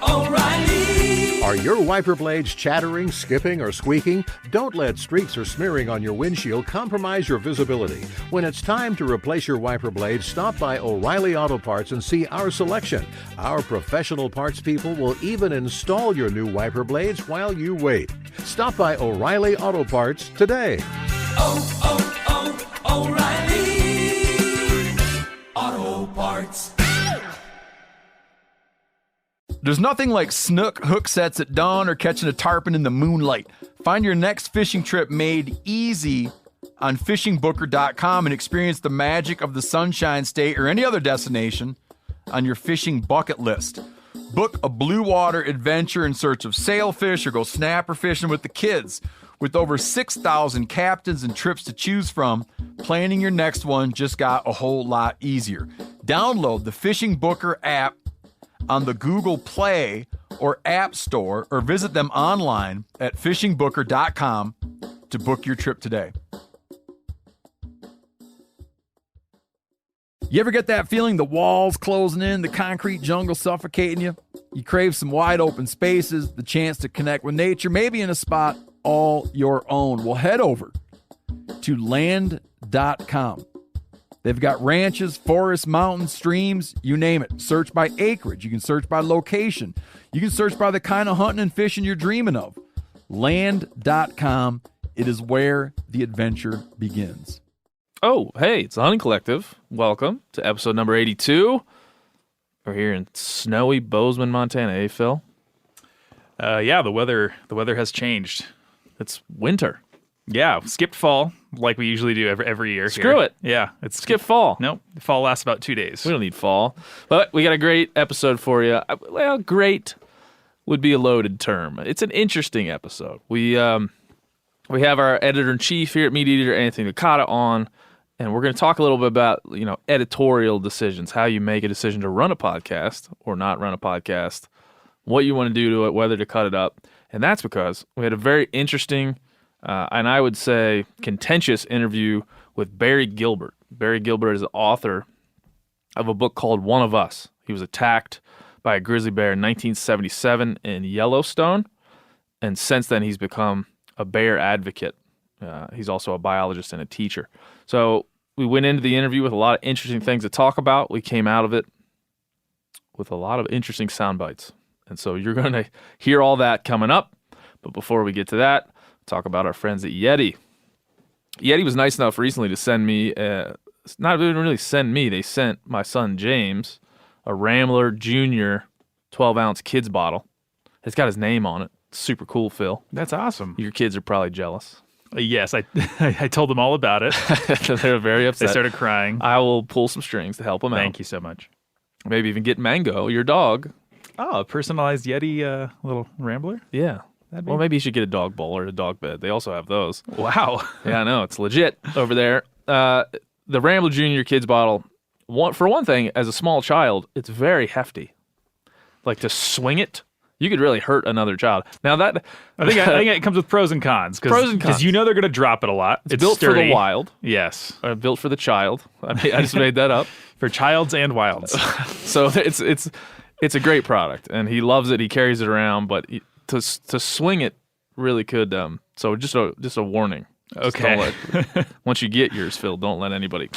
O'Reilly. Are your wiper blades chattering, skipping, or squeaking? Don't let streaks or smearing on your windshield compromise your visibility. When it's time to replace your wiper blades, stop by O'Reilly Auto Parts and see our selection. Our professional parts people will even install your new wiper blades while you wait. Stop by O'Reilly Auto Parts today. O'Reilly Auto Parts. There's nothing like snook hook sets at dawn or catching a tarpon in the moonlight. Find your next fishing trip made easy on fishingbooker.com and experience the magic of the Sunshine State or any other destination on your fishing bucket list. Book a blue water adventure in search of sailfish or go snapper fishing with the kids. With over 6,000 captains and trips to choose from, planning your next one just got a whole lot easier. Download the Fishing Booker app on the Google Play or App Store, or visit them online at fishingbooker.com to book your trip today. You ever get that feeling the walls closing in, the concrete jungle suffocating you? You crave some wide open spaces, the chance to connect with nature, maybe in a spot all your own. Well, head over to land.com. They've got ranches, forests, mountains, streams, you name it. Search by acreage. You can search by location. You can search by the kind of hunting and fishing you're dreaming of. Land.com. It is where the adventure begins. Oh, hey, it's the Hunting Collective. Welcome to episode number 82. We're here in snowy Bozeman, Montana. Hey, Phil? Yeah, the weather has changed. It's winter. Yeah, skipped fall like we usually do every year. Screw it. Yeah, it's Skip fall. Nope, fall lasts about 2 days. We don't need fall. But we got a great episode for you. Well, great would be a loaded term. It's an interesting episode. We have our editor-in-chief here at Meat Eater, Anthony Nakata, on, and we're going to talk a little bit about, editorial decisions, how you make a decision to run a podcast or not run a podcast, what you want to do to it, whether to cut it up. And that's because we had a very interesting and I would say contentious interview with Barrie Gilbert. Barrie Gilbert is the author of a book called One of Us. He was attacked by a grizzly bear in 1977 in Yellowstone, and since then he's become a bear advocate. He's also a biologist and a teacher. So we went into the interview with a lot of interesting things to talk about. We came out of it with a lot of interesting sound bites. And so you're going to hear all that coming up. But before we get to that, talk about our friends at Yeti. Yeti was nice enough recently to send me, not even really send me, they sent my son James a Rambler Jr. 12-ounce kids bottle. It's got his name on it. Super cool, Phil. That's awesome. Your kids are probably jealous. Yes, I told them all about it. They're very upset. They started crying. I will pull some strings to help them out. Thank you so much. Maybe even get Mango, your dog. Oh, a personalized Yeti little Rambler? Yeah. Well, maybe you should get a dog bowl or a dog bed. They also have those. Wow. Yeah, I know. It's legit over there. The Rambler Jr. kids bottle, for one thing, as a small child, it's very hefty. Like to swing it, you could really hurt another child. Now that I think it comes with pros and cons. Because you know they're going to drop it a lot. It's built sturdy. for the wild. Yes. Built for the child. I just made that up. For childs and wilds. So it's a great product, and he loves it. He carries it around, but to swing it really could. So just a warning. Okay. Once you get yours, Phil, don't let anybody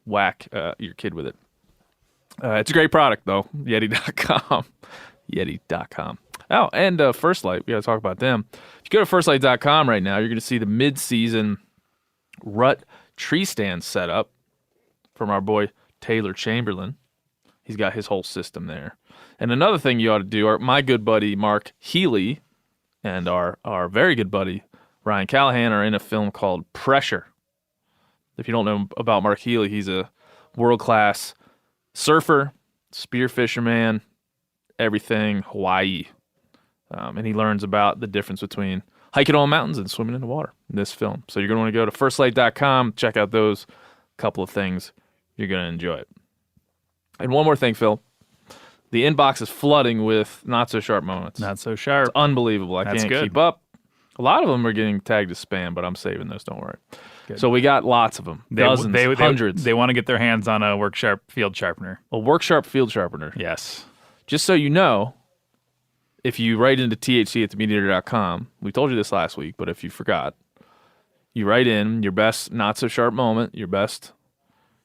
whack your kid with it. It's a great product, though. Yeti.com. Yeti.com. Oh, and First Light. We got to talk about them. If you go to firstlight.com right now, you're going to see the mid-season rut tree stand set up from our boy Taylor Chamberlain. He's got his whole system there. And another thing you ought to do, my good buddy Mark Healy and our very good buddy Ryan Callahan are in a film called Pressure. If you don't know about Mark Healy, he's a world-class surfer, spear fisherman, everything Hawaii. And he learns about the difference between hiking on mountains and swimming in the water in this film. So you're going to want to go to firstlight.com, check out those couple of things. You're going to enjoy it. And one more thing, Phil. The inbox is flooding with not-so-sharp moments. Not so sharp. It's unbelievable. I can't keep up. A lot of them are getting tagged as spam, but I'm saving those. Don't worry. Good. So we got lots of them. Dozens, hundreds. They want to get their hands on a WorkSharp field sharpener. A WorkSharp field sharpener. Yes. just so you know, if you write into thc@themeateater.com, we told you this last week, but if you forgot, you write in your best not-so-sharp moment, your best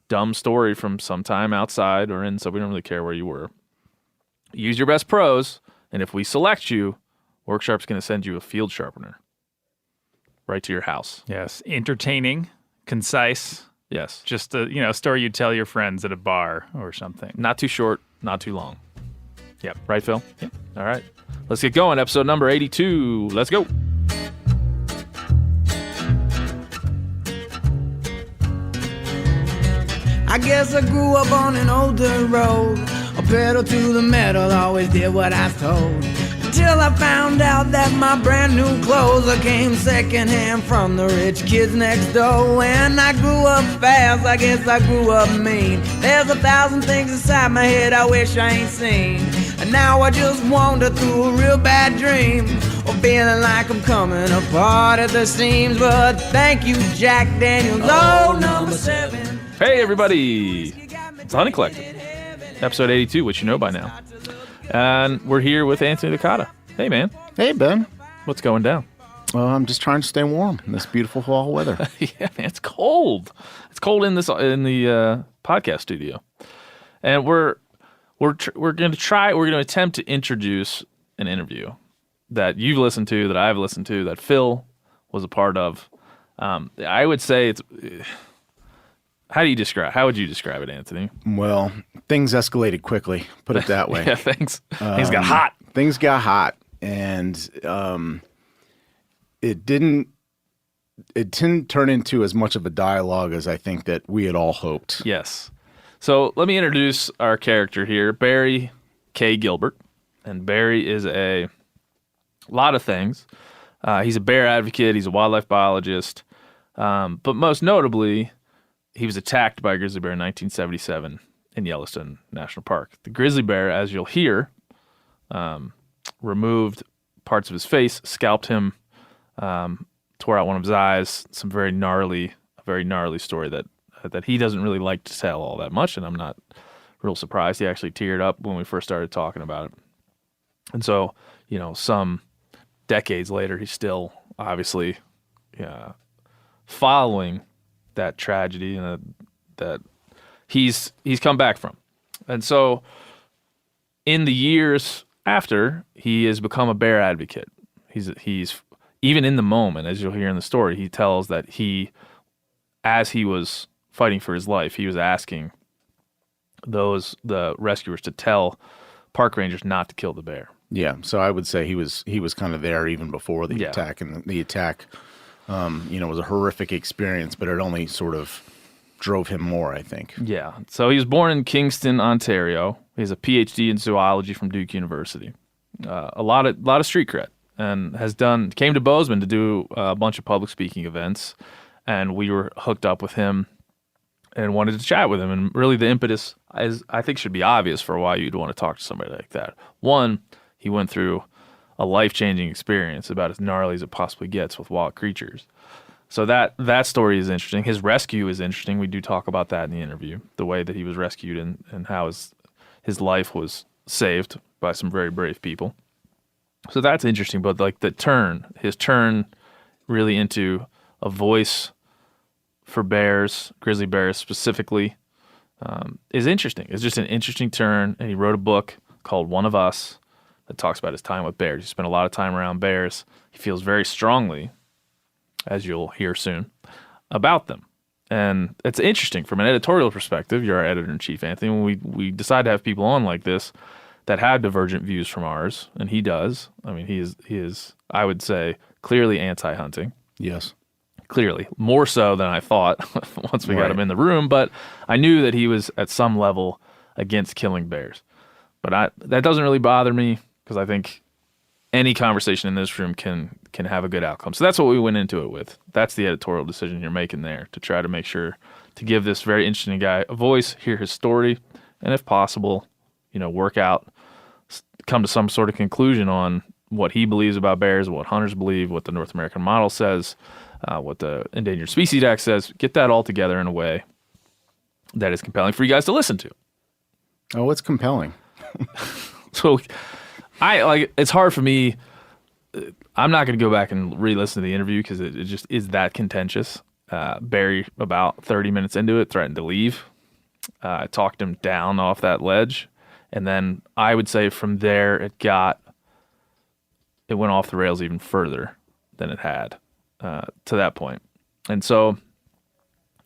dumb story from some time outside or in, so we don't really care where you were. Use your best prose, and if we select you, Worksharp's going to send you a field sharpener right to your house. Yes, entertaining, concise. Yes. Just a story you'd tell your friends at a bar or something. Not too short, not too long. Yep. Right, Phil? Yep. All right. Let's get going. Episode number 82. Let's go. I guess I grew up on an older road. A pedal to the metal, always did what I was told. Until I found out that my brand new clothes came secondhand from the rich kids next door. And I grew up fast, I guess I grew up mean. There's 1,000 things inside my head I wish I ain't seen. And now I just wander through a real bad dream, or feeling like I'm coming apart at the seams. But thank you, Jack Daniels, number 7. Hey, everybody. It's Honey Collective. Episode 82, which you know by now. And we're here with Anthony Licata. Hey, man. Hey, Ben. What's going down? I'm just trying to stay warm in this beautiful fall weather. Yeah, man, it's cold. It's cold in the podcast studio, and we're going to attempt to introduce an interview that you've listened to, that I've listened to, that Phil was a part of. I would say it's. How would you describe it, Anthony? Well, things escalated quickly, put it that way. Yeah, things got hot. Things got hot, and it didn't turn into as much of a dialogue as I think that we had all hoped. Yes. So let me introduce our character here, Barrie K. Gilbert. And Barrie is a lot of things. He's a bear advocate. He's a wildlife biologist. But most notably, he was attacked by a grizzly bear in 1977 in Yellowstone National Park. The grizzly bear, as you'll hear, removed parts of his face, scalped him, tore out one of his eyes. A very gnarly story that he doesn't really like to tell all that much, and I'm not real surprised. He actually teared up when we first started talking about it. And so, some decades later, he's still obviously following that tragedy and that he's come back from. And so in the years after, he has become a bear advocate. He's even in the moment, as you'll hear in the story, he tells that as he was fighting for his life, he was asking the rescuers to tell park rangers not to kill the bear. Yeah, so I would say he was kind of there even before the attack, and the attack was a horrific experience, but it only sort of drove him more, I think. Yeah. So he was born in Kingston, Ontario. He has a PhD in zoology from Duke University. A lot of street cred, and came to Bozeman to do a bunch of public speaking events, and we were hooked up with him and wanted to chat with him. And really, the impetus I think should be obvious for why you'd want to talk to somebody like that. One, he went through a life-changing experience, about as gnarly as it possibly gets with wild creatures. So that story is interesting. His rescue is interesting. We do talk about that in the interview, the way that he was rescued and how his life was saved by some very brave people. So that's interesting. But like his turn really into a voice for bears, grizzly bears specifically, is interesting. It's just an interesting turn. And he wrote a book called One of Us that talks about his time with bears. He spent a lot of time around bears. He feels very strongly, as you'll hear soon, about them. And it's interesting from an editorial perspective. You're our editor-in-chief, Anthony. When we decide to have people on like this that have divergent views from ours, and he does. I mean, he is, I would say, clearly anti-hunting. Yes. Clearly. More so than I thought once we got him in the room. But I knew that he was at some level against killing bears. But that doesn't really bother me, because I think any conversation in this room can have a good outcome. So that's what we went into it with. That's the editorial decision you're making there, to try to make sure to give this very interesting guy a voice, hear his story, and if possible, come to some sort of conclusion on what he believes about bears, what hunters believe, what the North American model says, what the Endangered Species Act says. Get that all together in a way that is compelling for you guys to listen to. Oh, it's compelling. So it's hard for me. I'm not going to go back and re-listen to the interview because it just is that contentious. Barrie, about 30 minutes into it, threatened to leave. I talked him down off that ledge. And then I would say from there it went off the rails even further than it had to that point. And so,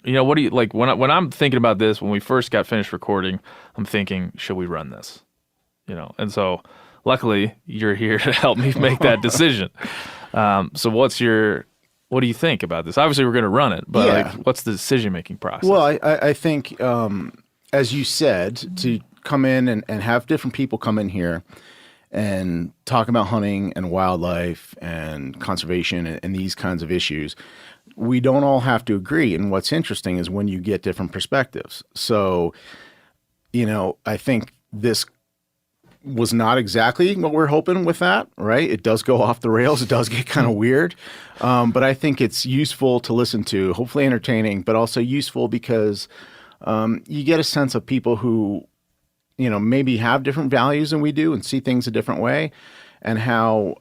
what do you like when I'm thinking about this? When we first got finished recording, I'm thinking, should we run this? And so luckily you're here to help me make that decision. So what do you think about this? Obviously we're going to run it, but what's the decision-making process? Well, I think, as you said, to come in and have different people come in here and talk about hunting and wildlife and conservation and these kinds of issues, we don't all have to agree. And what's interesting is when you get different perspectives. So, I think this was not exactly what we're hoping with that, right? It does go off the rails. It does get kind of weird. But I think it's useful to listen to, hopefully entertaining, but also useful because you get a sense of people who, maybe have different values than we do and see things a different way, and how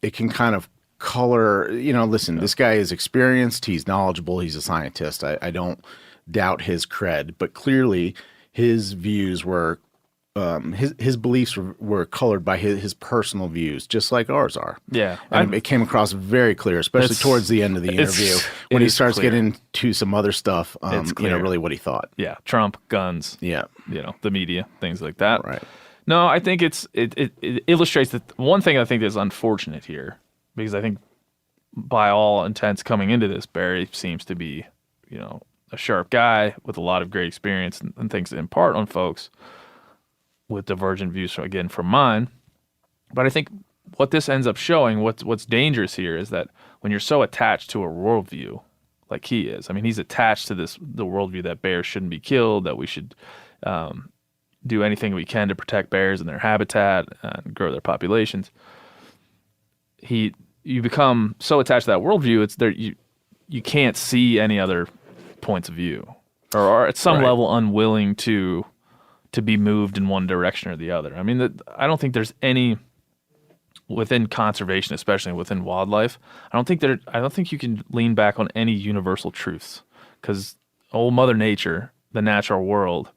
it can kind of color, listen, this guy is experienced, he's knowledgeable, he's a scientist. I don't doubt his cred, but clearly his views were, his beliefs were colored by his personal views, just like ours are. Yeah. And it came across very clear, especially towards the end of the interview when he starts getting into some other stuff, really what he thought. Yeah. Trump, guns. Yeah. The media, things like that. Right. No, I think it illustrates that one thing I think is unfortunate here, because I think by all intents coming into this, Barrie seems to be, a sharp guy with a lot of great experience and things to impart on folks with divergent views from mine. But I think what this ends up showing, what's dangerous here, is that when you're so attached to a worldview like he is, I mean, he's attached to the worldview that bears shouldn't be killed, that we should do anything we can to protect bears and their habitat and grow their populations. You become so attached to that worldview, it's there you can't see any other points of view, or are at some level unwilling to be moved in one direction or the other. I mean, I don't think there's any within conservation, especially within wildlife. I don't think you can lean back on any universal truths, because old Mother Nature, the natural world,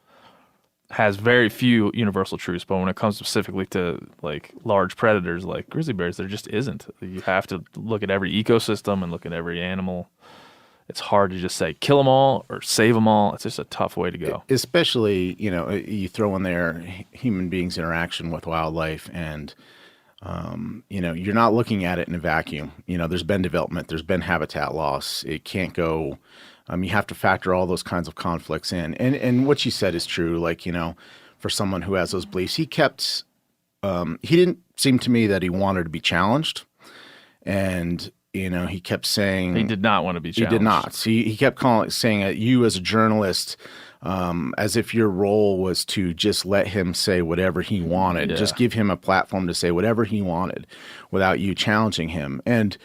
has very few universal truths. But when it comes specifically to like large predators like grizzly bears, there just isn't. You have to look at every ecosystem and look at every animal. It's hard to just say kill them all or save them all. It's just a tough way to go. Especially, you throw in there human beings' interaction with wildlife, and you're not looking at it in a vacuum. There's been development, there's been habitat loss. It can't go. You have to factor all those kinds of conflicts in. And what you said is true. Like, for someone who has those beliefs, he kept. He didn't seem to me that he wanted to be challenged, and. He kept saying... He did not want to be challenged. He did not. So he kept saying that you as a journalist, as if your role was to just let him say whatever he wanted, just give him a platform to say whatever he wanted without you challenging him. And,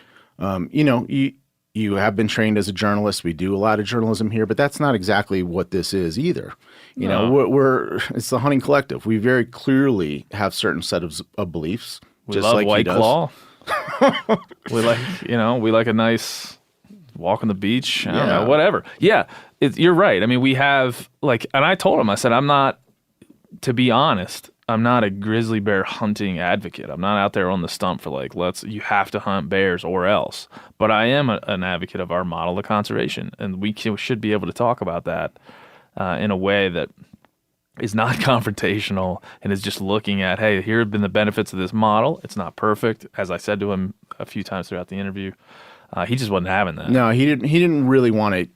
you have been trained as a journalist. We do a lot of journalism here, but that's not exactly what this is either. It's the Hunting Collective. We very clearly have certain set of beliefs. We just love like White Claw. we like a nice walk on the beach. I don't know, whatever. Yeah, you're right. I mean, we have and I told him, I said, to be honest, I'm not a grizzly bear hunting advocate. I'm not out there on the stump for you have to hunt bears or else. But I am an advocate of our model of conservation, and we should be able to talk about that in a way that is not confrontational and is just looking at, hey, here have been the benefits of this model. It's not perfect, as I said to him a few times throughout the interview. He just wasn't having that. No, he didn't really want to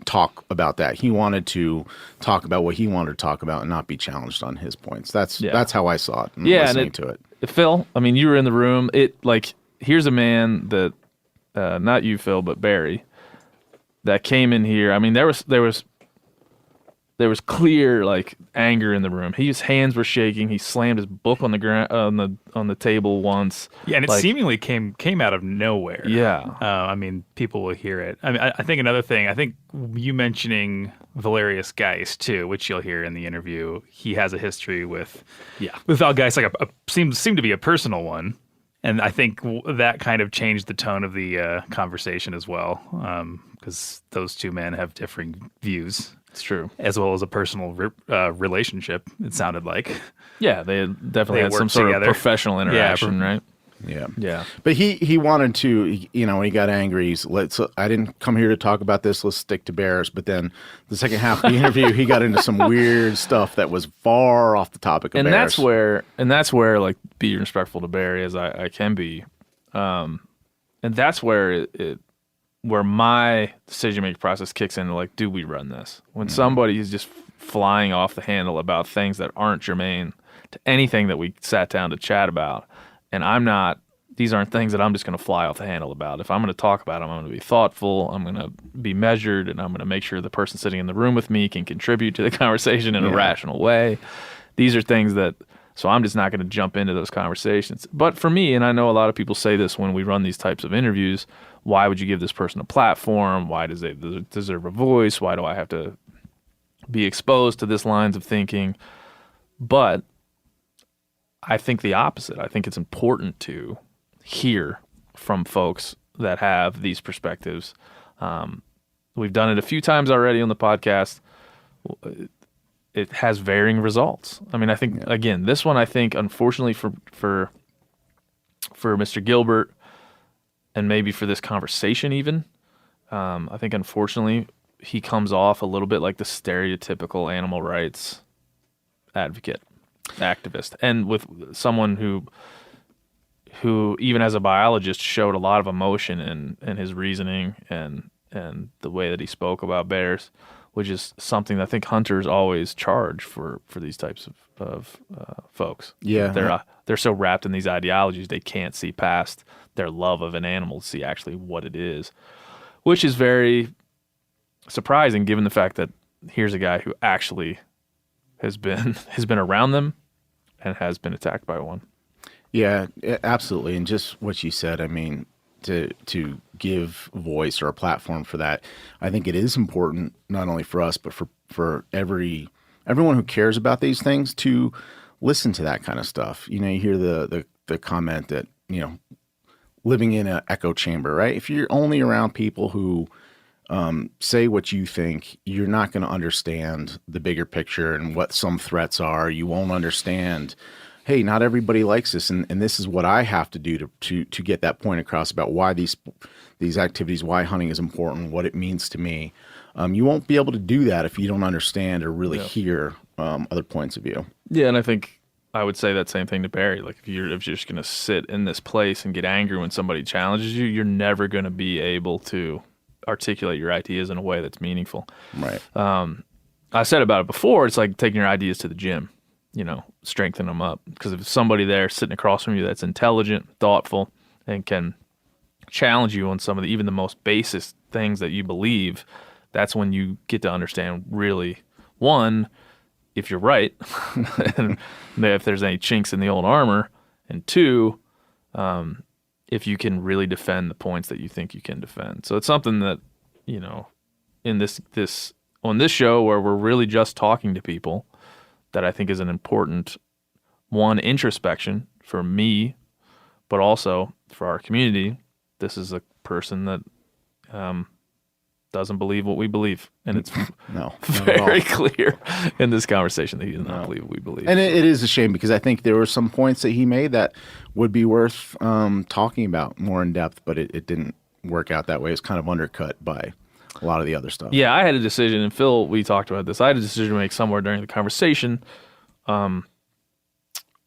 talk about that. He wanted to talk about what he wanted to talk about and not be challenged on his points. That's how I saw it. Listening to it. Phil, I mean, you were in the room. Here's a man that, not you, Phil, but Barrie, that came in here. I mean, there was there was clear like anger in the room. His hands were shaking. He slammed his book on the ground on the table once. Yeah, and it seemingly came out of nowhere. Yeah. I mean, people will hear it. I mean, I think another thing. I think you mentioning Valerius Geist too, which you'll hear in the interview. He has a history with Val Geist, like seemed to be a personal one. And I think that kind of changed the tone of the conversation as well, because those two men have differing views. It's true. As well as a personal relationship, it sounded like. Yeah, they definitely had some sort of professional interaction, right? Yeah. Yeah. But he wanted to, when he got angry, he's I didn't come here to talk about this. Let's stick to bears. But then the second half of the interview, he got into some weird stuff that was far off the topic of bears. That's where like be respectful to Barrie as I can be. And that's where where my decision-making process kicks in, like, do we run this? When somebody is just flying off the handle about things that aren't germane to anything that we sat down to chat about, and these aren't things that I'm just going to fly off the handle about. If I'm going to talk about them, I'm going to be thoughtful, I'm going to be measured, and I'm going to make sure the person sitting in the room with me can contribute to the conversation in a rational way. These are things so I'm just not going to jump into those conversations. But for me, and I know a lot of people say this when we run these types of interviews, why would you give this person a platform? Why does they deserve a voice? Why do I have to be exposed to this lines of thinking? But I think the opposite. I think it's important to hear from folks that have these perspectives. We've done it a few times already on the podcast. It has varying results. I mean, I think, again, this one, I think, unfortunately for Mr. Gilbert, and maybe for this conversation even, I think, unfortunately, he comes off a little bit like the stereotypical animal rights advocate, activist, and with someone who even as a biologist showed a lot of emotion in his reasoning and the way that he spoke about bears, which is something that I think hunters always charge for these types of folks. Yeah. They're so wrapped in these ideologies they can't see past their love of an animal to see actually what it is, which is very surprising given the fact that here's a guy who actually has been around them and has been attacked by one. Yeah, absolutely. And just what you said, I mean, to give voice or a platform for that, I think it is important not only for us, but for everyone who cares about these things to listen to that kind of stuff. You hear the comment that, living in an echo chamber, right? If you're only around people who say what you think, you're not going to understand the bigger picture and what some threats are. You won't understand, hey, not everybody likes this, and this is what I have to do to get that point across about why these activities, why hunting is important, what it means to me. You won't be able to do that if you don't understand or really hear other points of view. Yeah, and I think I would say that same thing to Barrie. Like if you're just going to sit in this place and get angry when somebody challenges you, you're never going to be able to articulate your ideas in a way that's meaningful. Right. I said about it before. It's like taking your ideas to the gym. Strengthen them up. Because if somebody there sitting across from you that's intelligent, thoughtful, and can challenge you on some of even the most basic things that you believe, that's when you get to understand really, one, if you're right, and if there's any chinks in the old armor, and two, if you can really defend the points that you think you can defend. So it's something that, in this on this show where we're really just talking to people, that I think is an important, one, introspection for me, but also for our community. This is a person that doesn't believe what we believe. And it's very clear in this conversation that he does not believe what we believe. And it is a shame because I think there were some points that he made that would be worth talking about more in depth, but it didn't work out that way. It's kind of undercut by a lot of the other stuff. Yeah, I had a decision, and Phil, we talked about this. I had a decision to make somewhere during the conversation,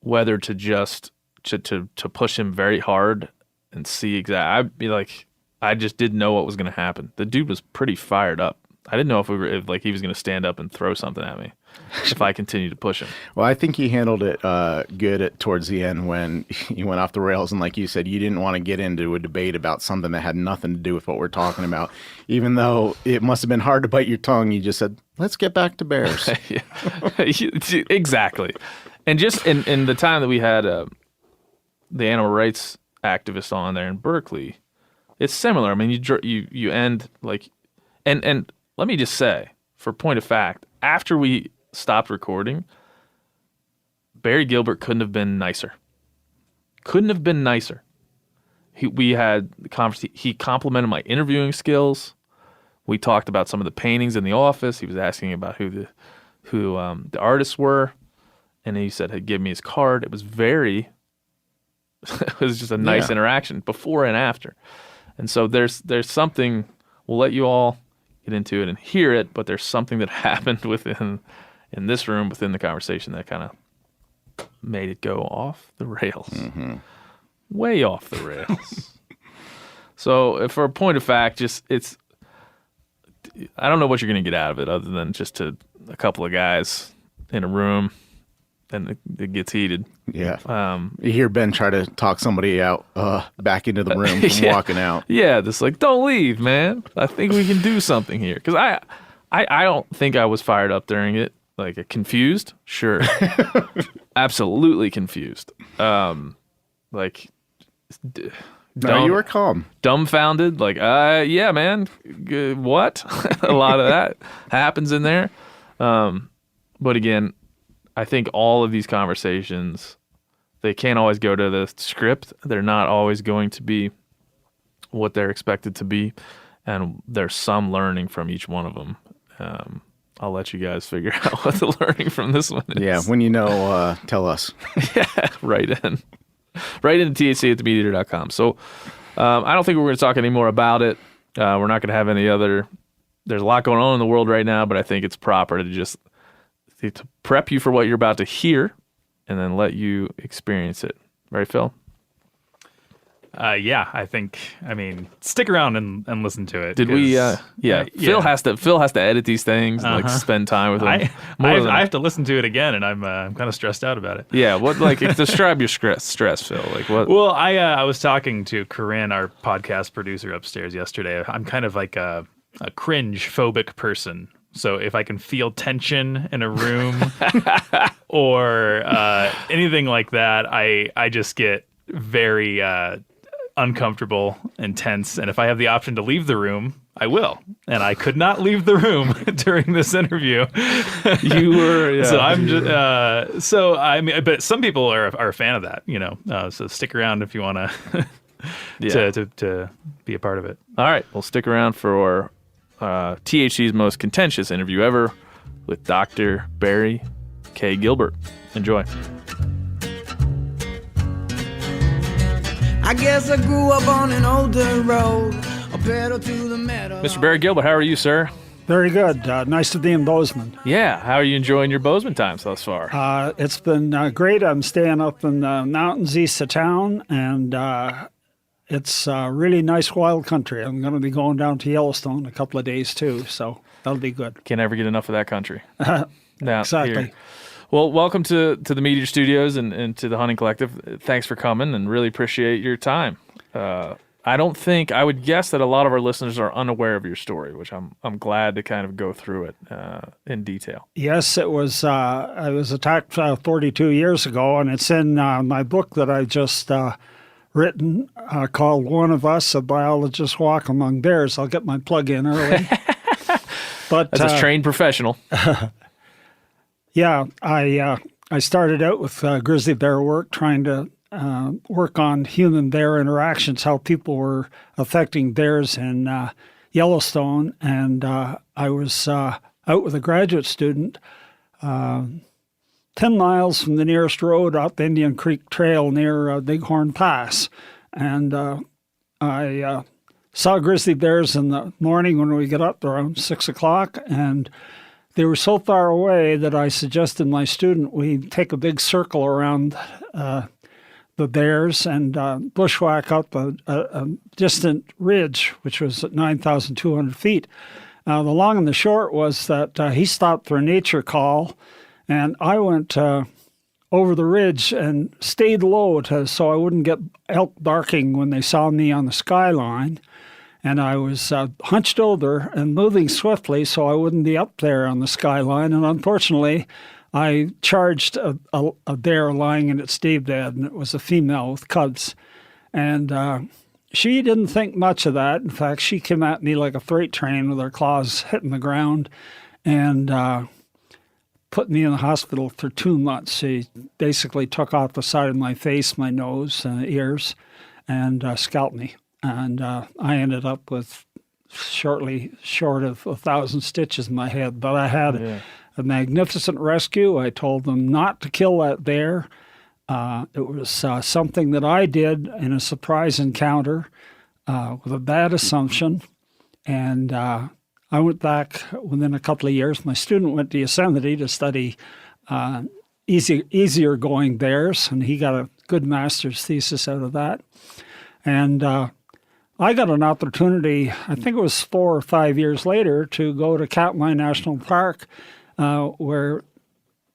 whether to just to push him very hard and see exactly. I'd be like, I just didn't know what was going to happen. The dude was pretty fired up. I didn't know if he was going to stand up and throw something at me. if I continue to push him. Well, I think he handled it good towards the end when he went off the rails. And like you said, you didn't want to get into a debate about something that had nothing to do with what we're talking about. Even though it must have been hard to bite your tongue, you just said, let's get back to bears. Exactly. And just in the time that we had the animal rights activists on there in Berkeley, it's similar. I mean, you end like, and let me just say, for point of fact, after we stopped recording, Barrie Gilbert couldn't have been nicer. Couldn't have been nicer. We had the conversation. He complimented my interviewing skills. We talked about some of the paintings in the office. He was asking about who the artists were, and he said he'd give me his card. It was it was just a nice interaction before and after. And so there's something. We'll let you all get into it and hear it, but there's something that happened in this room within the conversation that kind of made it go off the rails. Mm-hmm. Way off the rails. So for a point of fact, I don't know what you're going to get out of it other than just a couple of guys in a room and it gets heated. Yeah. You hear Ben try to talk somebody out back into the room from walking out. Yeah, just like, don't leave, man. I think we can do something here. Because I don't think I was fired up during it. Like, confused? Sure. Absolutely confused. No, you were calm. Dumbfounded. Like, yeah, man. What? A lot of that happens in there. But again, I think all of these conversations, they can't always go to the script. They're not always going to be what they're expected to be. And there's some learning from each one of them. I'll let you guys figure out what the learning from this one is. Yeah, when you know, tell us. Yeah, right in. Right into thc@themediator.com. So I don't think we're going to talk any more about it. We're not going to have any other. There's a lot going on in the world right now, but I think it's proper to just to prep you for what you're about to hear and then let you experience it. Right, Phil? Yeah, I mean, stick around and listen to it. Did we? Phil has to edit these things and like spend time with them. I have to listen to it again, and I'm kind of stressed out about it. Yeah, what describe your stress, Phil? Like what? Well, I was talking to Corinne, our podcast producer upstairs yesterday. I'm kind of like a cringe phobic person. So if I can feel tension in a room or anything like that, I just get very uncomfortable and tense. And if I have the option to leave the room, I will. And I could not leave the room during this interview. You were. Yeah, so I'm just. So I mean, but some people are a fan of that, you know. So stick around if you want to be a part of it. All right, we'll stick around for THC's most contentious interview ever with Dr. Barrie K. Gilbert. Enjoy. I guess I grew up on an older road, a pedal to the metal. Mr. Barrie Gilbert, how are you, sir? Very good. Nice to be in Bozeman. Yeah. How are you enjoying your Bozeman times thus far? It's been great. I'm staying up in the mountains east of town, and it's really nice wild country. I'm going to be going down to Yellowstone in a couple of days, too, so that'll be good. Can't ever get enough of that country. Exactly. Here. Well, welcome to the Meat Eater Studios and to the Hunting Collective. Thanks for coming and really appreciate your time. I would guess that a lot of our listeners are unaware of your story, which I'm glad to kind of go through it in detail. Yes, it was. I was attacked 42 years ago, and it's in my book that I just written called "One of Us: A Biologist's Walk Among Bears." I'll get my plug in early. But as a trained professional. Yeah, I started out with grizzly bear work, trying to work on human-bear interactions, how people were affecting bears in Yellowstone. And I was out with a graduate student 10 miles from the nearest road out the Indian Creek Trail near Bighorn Pass. And I saw grizzly bears in the morning when we got up around 6 o'clock, and they were so far away that I suggested my student we take a big circle around the bears and bushwhack up a distant ridge, which was at 9,200 feet. The long and the short was that he stopped for a nature call, and I went over the ridge and stayed low so I wouldn't get elk barking when they saw me on the skyline. And I was hunched over and moving swiftly so I wouldn't be up there on the skyline. And unfortunately, I charged a bear lying in its daybed, and it was a female with cubs. And she didn't think much of that. In fact, she came at me like a freight train with her claws hitting the ground and put me in the hospital for 2 months. She basically took off the side of my face, my nose, and ears, and scalped me. And I ended up with shortly short of 1,000 stitches in my head. But I had a magnificent rescue. I told them not to kill that bear. It was something that I did in a surprise encounter with a bad assumption. And I went back within a couple of years. My student went to Yosemite to study easier going bears, and he got a good master's thesis out of that. And I got an opportunity, I think it was 4 or 5 years later, to go to Katmai National Park, where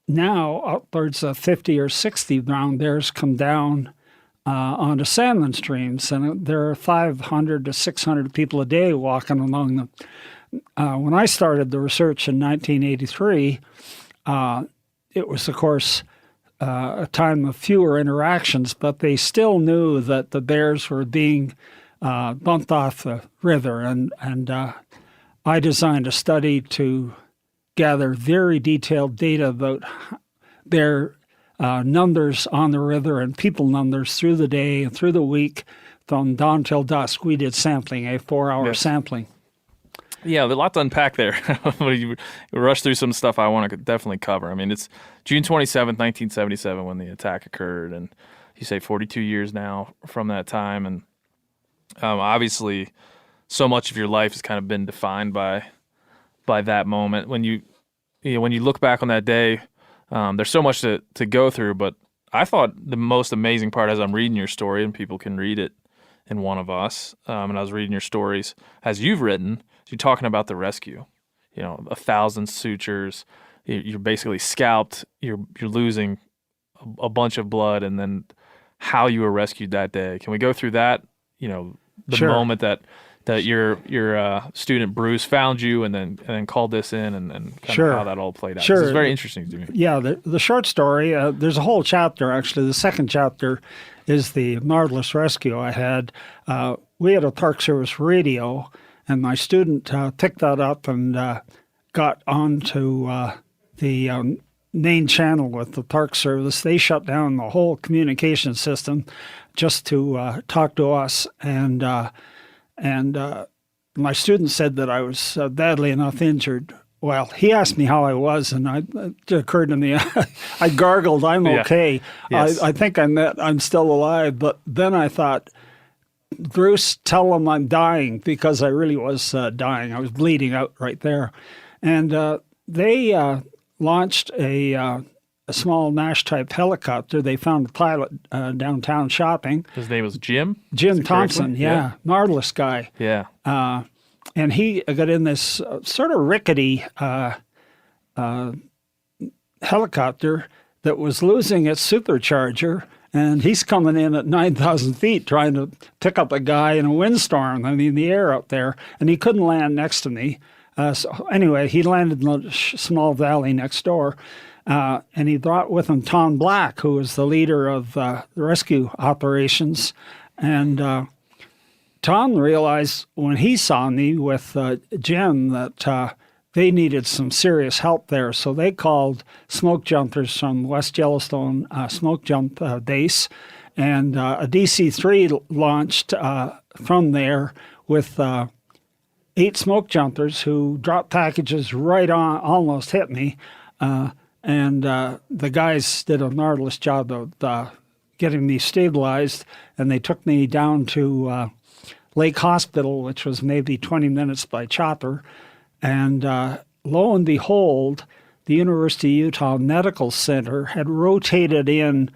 now upwards of 50 or 60 brown bears come down onto salmon streams, and there are 500 to 600 people a day walking along them. When I started the research in 1983, it was, of course, a time of fewer interactions, but they still knew that the bears were being bumped off the river, and I designed a study to gather very detailed data about their numbers on the river and people numbers through the day and through the week from dawn till dusk. We did sampling, a 4-hour sampling. Yeah, there's a lot to unpack there. You rush through some stuff I want to definitely cover. I mean, it's June 27th, 1977 when the attack occurred, and you say 42 years now from that time, and obviously so much of your life has kind of been defined by that moment. When you look back on that day, there's so much to go through, but I thought the most amazing part as I'm reading your story, and people can read it in One of Us, and I was reading your stories as you've written, you're talking about the rescue, 1,000 sutures, you're basically scalped, you're losing a bunch of blood, and then how you were rescued that day. Can we go through that? The moment that your student Bruce found you and then called this in and kind of how that all played out. It's very interesting to me. Yeah, the short story, there's a whole chapter, actually. The second chapter is the marvelous rescue I had. We had a Park Service radio, and my student picked that up and got onto the main channel with the Park Service. They shut down the whole communication system just to talk to us, and my student said that I was badly enough injured. Well, he asked me how I was, and it occurred to me, I gargled, I'm okay. Yes. I think I'm still alive. But then I thought, Bruce, tell him I'm dying, because I really was dying. I was bleeding out right there. And they launched a small MASH-type helicopter. They found a pilot downtown shopping. His name was Jim? Jim Thompson, yeah. Marvelous guy. Yeah. And he got in this sort of rickety helicopter that was losing its supercharger, and he's coming in at 9,000 feet trying to pick up a guy in a windstorm. I mean, the air up there, and he couldn't land next to me. So anyway, he landed in a small valley next door, and he brought with him Tom Black, who was the leader of the rescue operations. And Tom realized when he saw me with Jim that they needed some serious help there. So they called smoke jumpers from West Yellowstone smoke jump base, and a DC-3 launched from there with 8 smoke jumpers who dropped packages right on, almost hit me. And the guys did a marvelous job of getting me stabilized, and they took me down to Lake Hospital, which was maybe 20 minutes by chopper. And lo and behold, the University of Utah Medical Center had rotated in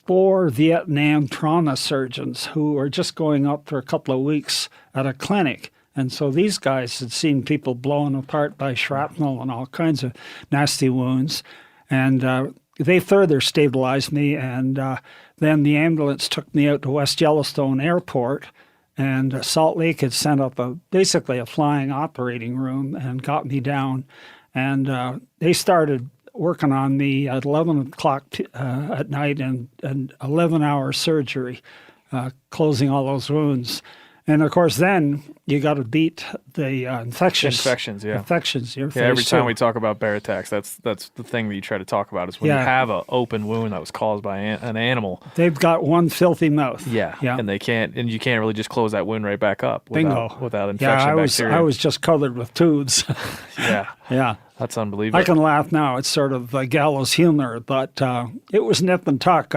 4 Vietnam trauma surgeons who were just going up for a couple of weeks at a clinic And so these guys had seen people blown apart by shrapnel and all kinds of nasty wounds. And they further stabilized me. And then the ambulance took me out to West Yellowstone Airport. And Salt Lake had sent up basically a flying operating room and got me down. And they started working on me at 11 o'clock at night and 11-hour surgery, closing all those wounds. And of course, then you got to beat the infections. Infections. Your face. Every time we talk about bear attacks, that's the thing that you try to talk about is when you have an open wound that was caused by an animal. They've got one filthy mouth. Yeah. And you can't really just close that wound right back up without infection. Yeah, I was just covered with tubes. Yeah. That's unbelievable. I can laugh now. It's sort of gallows humor, but it was nip and tuck.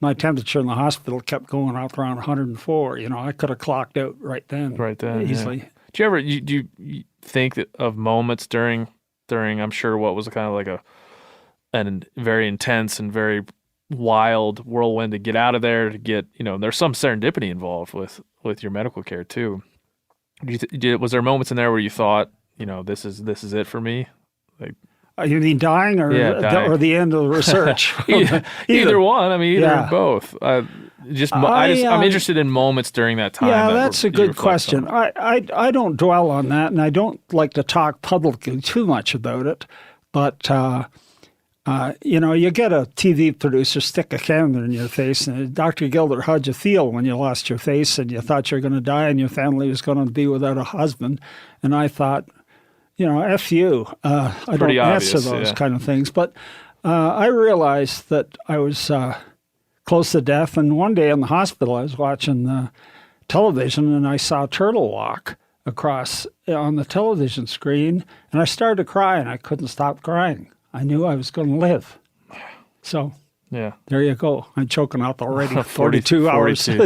My temperature in the hospital kept going up around 104. I could have clocked out right then easily. Yeah. Do you think that of moments during I'm sure what was kind of like a very intense and very wild whirlwind to get out of there, to get, there's some serendipity involved with your medical care too. Was there moments in there where you thought, this is it for me? Like, you mean dying or the end of the research? Either one. I mean, either or both. I'm interested in moments during that time. Yeah, that's a good question. I don't dwell on that, and I don't like to talk publicly too much about it. But you get a TV producer stick a camera in your face, and Dr. Gilbert, how'd you feel when you lost your face and you thought you were going to die and your family was going to be without a husband? And I thought, F you. I don't answer those kind of things. But I realized that I was close to death. And one day in the hospital, I was watching television, and I saw a turtle walk across on the television screen. And I started to cry, and I couldn't stop crying. I knew I was going to live. So there you go. I'm choking up already. 42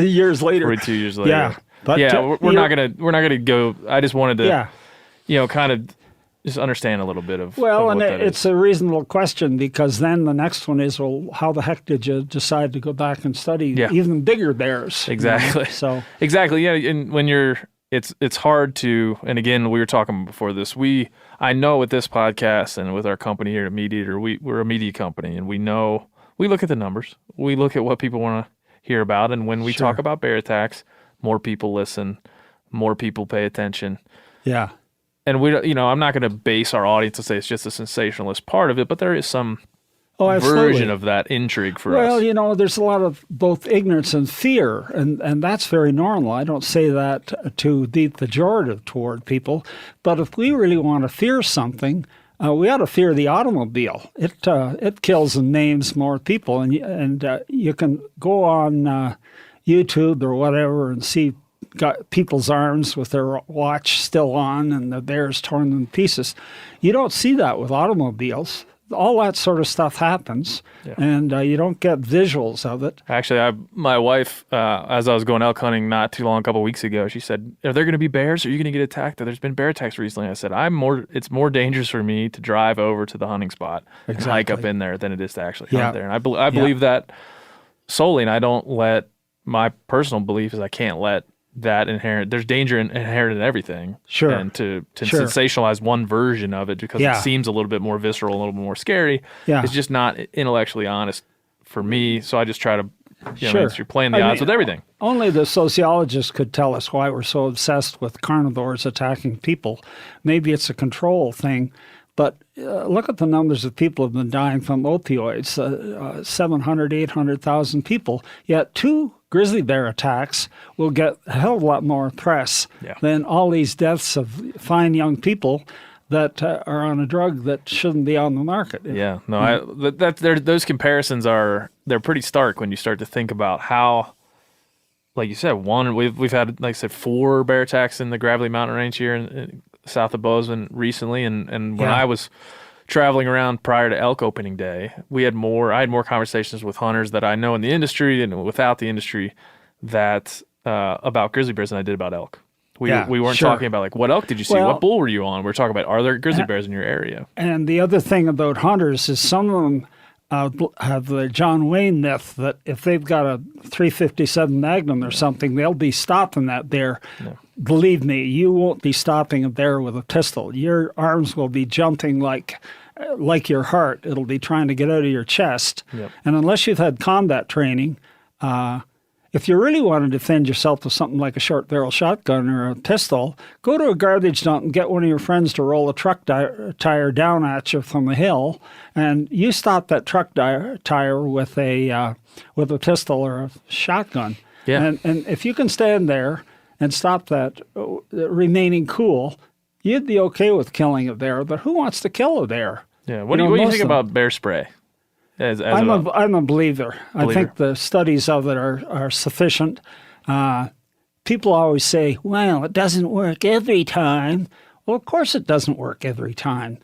years later. 42 years later. Yeah. But we're not gonna go. I just wanted to, kind of just understand a little bit of. Well, of and it's a reasonable question, because then the next one is, well, how the heck did you decide to go back and study even bigger bears? Exactly. So exactly, yeah. And when it's hard to. And again, we were talking before this. I know with this podcast and with our company here at Meat Eater, we're a media company, and we look at the numbers. We look at what people want to hear about, and when we talk about bear attacks, more people listen, more people pay attention. Yeah. And I'm not going to base our audience to say it's just a sensationalist part of it, but there is some version of that intrigue for us. Well, there's a lot of both ignorance and fear, and that's very normal. I don't say that to be pejorative toward people, but if we really want to fear something, we ought to fear the automobile. It kills and maims more people, and you can go on YouTube or whatever and see got people's arms with their watch still on and the bears torn in pieces. You don't see that with automobiles. All that sort of stuff happens, and you don't get visuals of it. Actually, my wife, as I was going elk hunting not too long, a couple of weeks ago, she said, "Are there going to be bears? Are you going to get attacked? There's been bear attacks recently." I said, "It's more dangerous for me to drive over to the hunting spot and hike up in there than it is to actually hunt there." And I believe that solely, and I don't let my personal belief is I can't let that inherent. There's danger inherent in everything. Sure. And to sensationalize one version of it because it seems a little bit more visceral, a little bit more scary, is just not intellectually honest for me. So I just try to, you're playing the odds with everything. Only the sociologists could tell us why we're so obsessed with carnivores attacking people. Maybe it's a control thing. But look at the numbers of people who have been dying from opioids, 700,000, 800,000 people. Yet 2 grizzly bear attacks will get a hell of a lot more press than all these deaths of fine young people that are on a drug that shouldn't be on the market. Yeah, no, those comparisons they're pretty stark when you start to think about how, like you said, we've had, like I said, 4 bear attacks in the Gravelly Mountain Range here in south of Bozeman recently, and when I was traveling around prior to elk opening day, I had more conversations with hunters that I know in the industry and without the industry that about grizzly bears than I did about elk. We weren't talking about like, what elk did you see? What bull were you on? We're talking about, are there grizzly bears in your area? And the other thing about hunters is some of them have the John Wayne myth that if they've got a 357 Magnum or something, they'll be stopping that bear. No. Believe me, you won't be stopping a bear with a pistol. Your arms will be jumping like your heart. It'll be trying to get out of your chest. Yep. And unless you've had combat training, if you really want to defend yourself with something like a short barrel shotgun or a pistol, go to a garbage dump and get one of your friends to roll a truck tire down at you from the hill, and you stop that truck tire with a pistol or a shotgun. Yeah. And if you can stand there and stop that, remaining cool, you'd be okay with killing a bear. But who wants to kill a bear? Yeah. What do you think about bear spray? I'm a believer. I think the studies of it are sufficient. People always say, well, it doesn't work every time. Well, of course it doesn't work every time.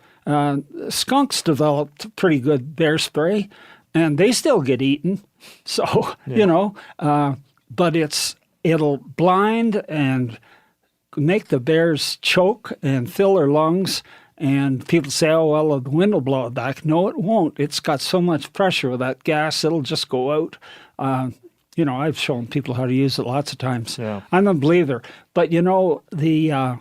Skunks developed pretty good bear spray, and they still get eaten. So, but it'll blind and make the bears choke and fill their lungs. And people say, oh, well, the wind will blow it back. No, it won't. It's got so much pressure with that gas, it'll just go out. I've shown people how to use it lots of times. Yeah. I'm a believer. But, the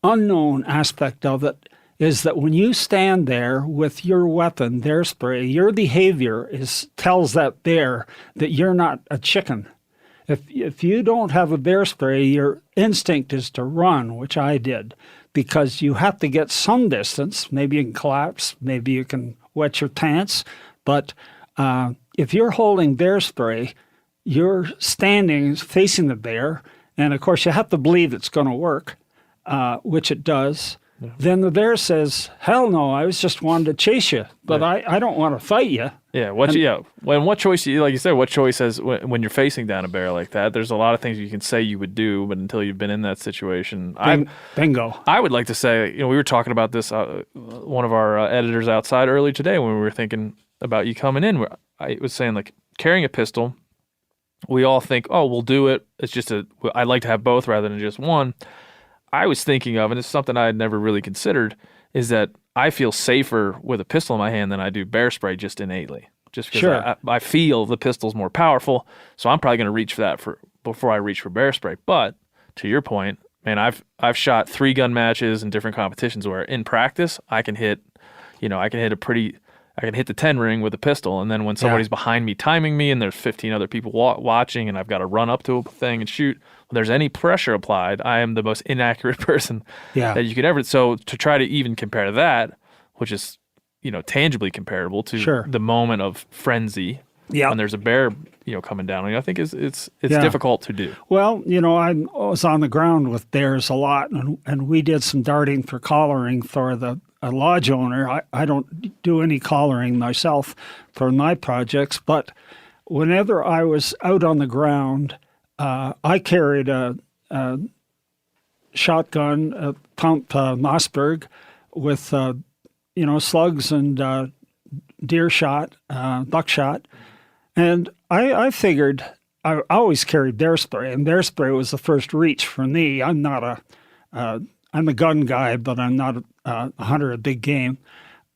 unknown aspect of it is that when you stand there with your weapon, bear spray, your behavior tells that bear that you're not a chicken. If you don't have a bear spray, your instinct is to run, which I did. Because you have to get some distance. Maybe you can collapse. Maybe you can wet your pants. But if you're holding bear spray, you're standing facing the bear. And, of course, you have to believe it's going to work, which it does. Yeah. Then the bear says, hell no, I was just wanting to chase you. But yeah. I don't want to fight you. Yeah. What choice, like you said, what choice has, when you're facing down a bear like that, there's a lot of things you can say you would do, but until you've been in that situation. Bingo. I would like to say, we were talking about this, one of our editors outside earlier today when we were thinking about you coming in. I was saying, like, carrying a pistol, we all think, oh, we'll do it. It's just I'd like to have both rather than just one. I was thinking of, and it's something I had never really considered, is that I feel safer with a pistol in my hand than I do bear spray just innately. Just because sure. I feel the pistol's more powerful, so I'm probably going to reach for that before I reach for bear spray. But to your point, man, I've shot 3-gun matches in different competitions where in practice I can hit the 10 ring with a pistol, and then when somebody's behind me timing me and there's 15 other people watching and I've got to run up to a thing and shoot, when there's any pressure applied, I am the most inaccurate person that you could ever. So to try to even compare to that, which is, tangibly comparable to the moment of frenzy when there's a bear, coming down on you, I think it's difficult to do. Well, I was on the ground with bears a lot, and we did some darting for collaring for a lodge owner. I don't do any collaring myself for my projects, but whenever I was out on the ground, I carried a shotgun, a pump Mossberg with slugs and deer shot, buckshot, and I figured I always carried bear spray, and bear spray was the first reach for me. I'm a gun guy, but I'm not a hunter of big game.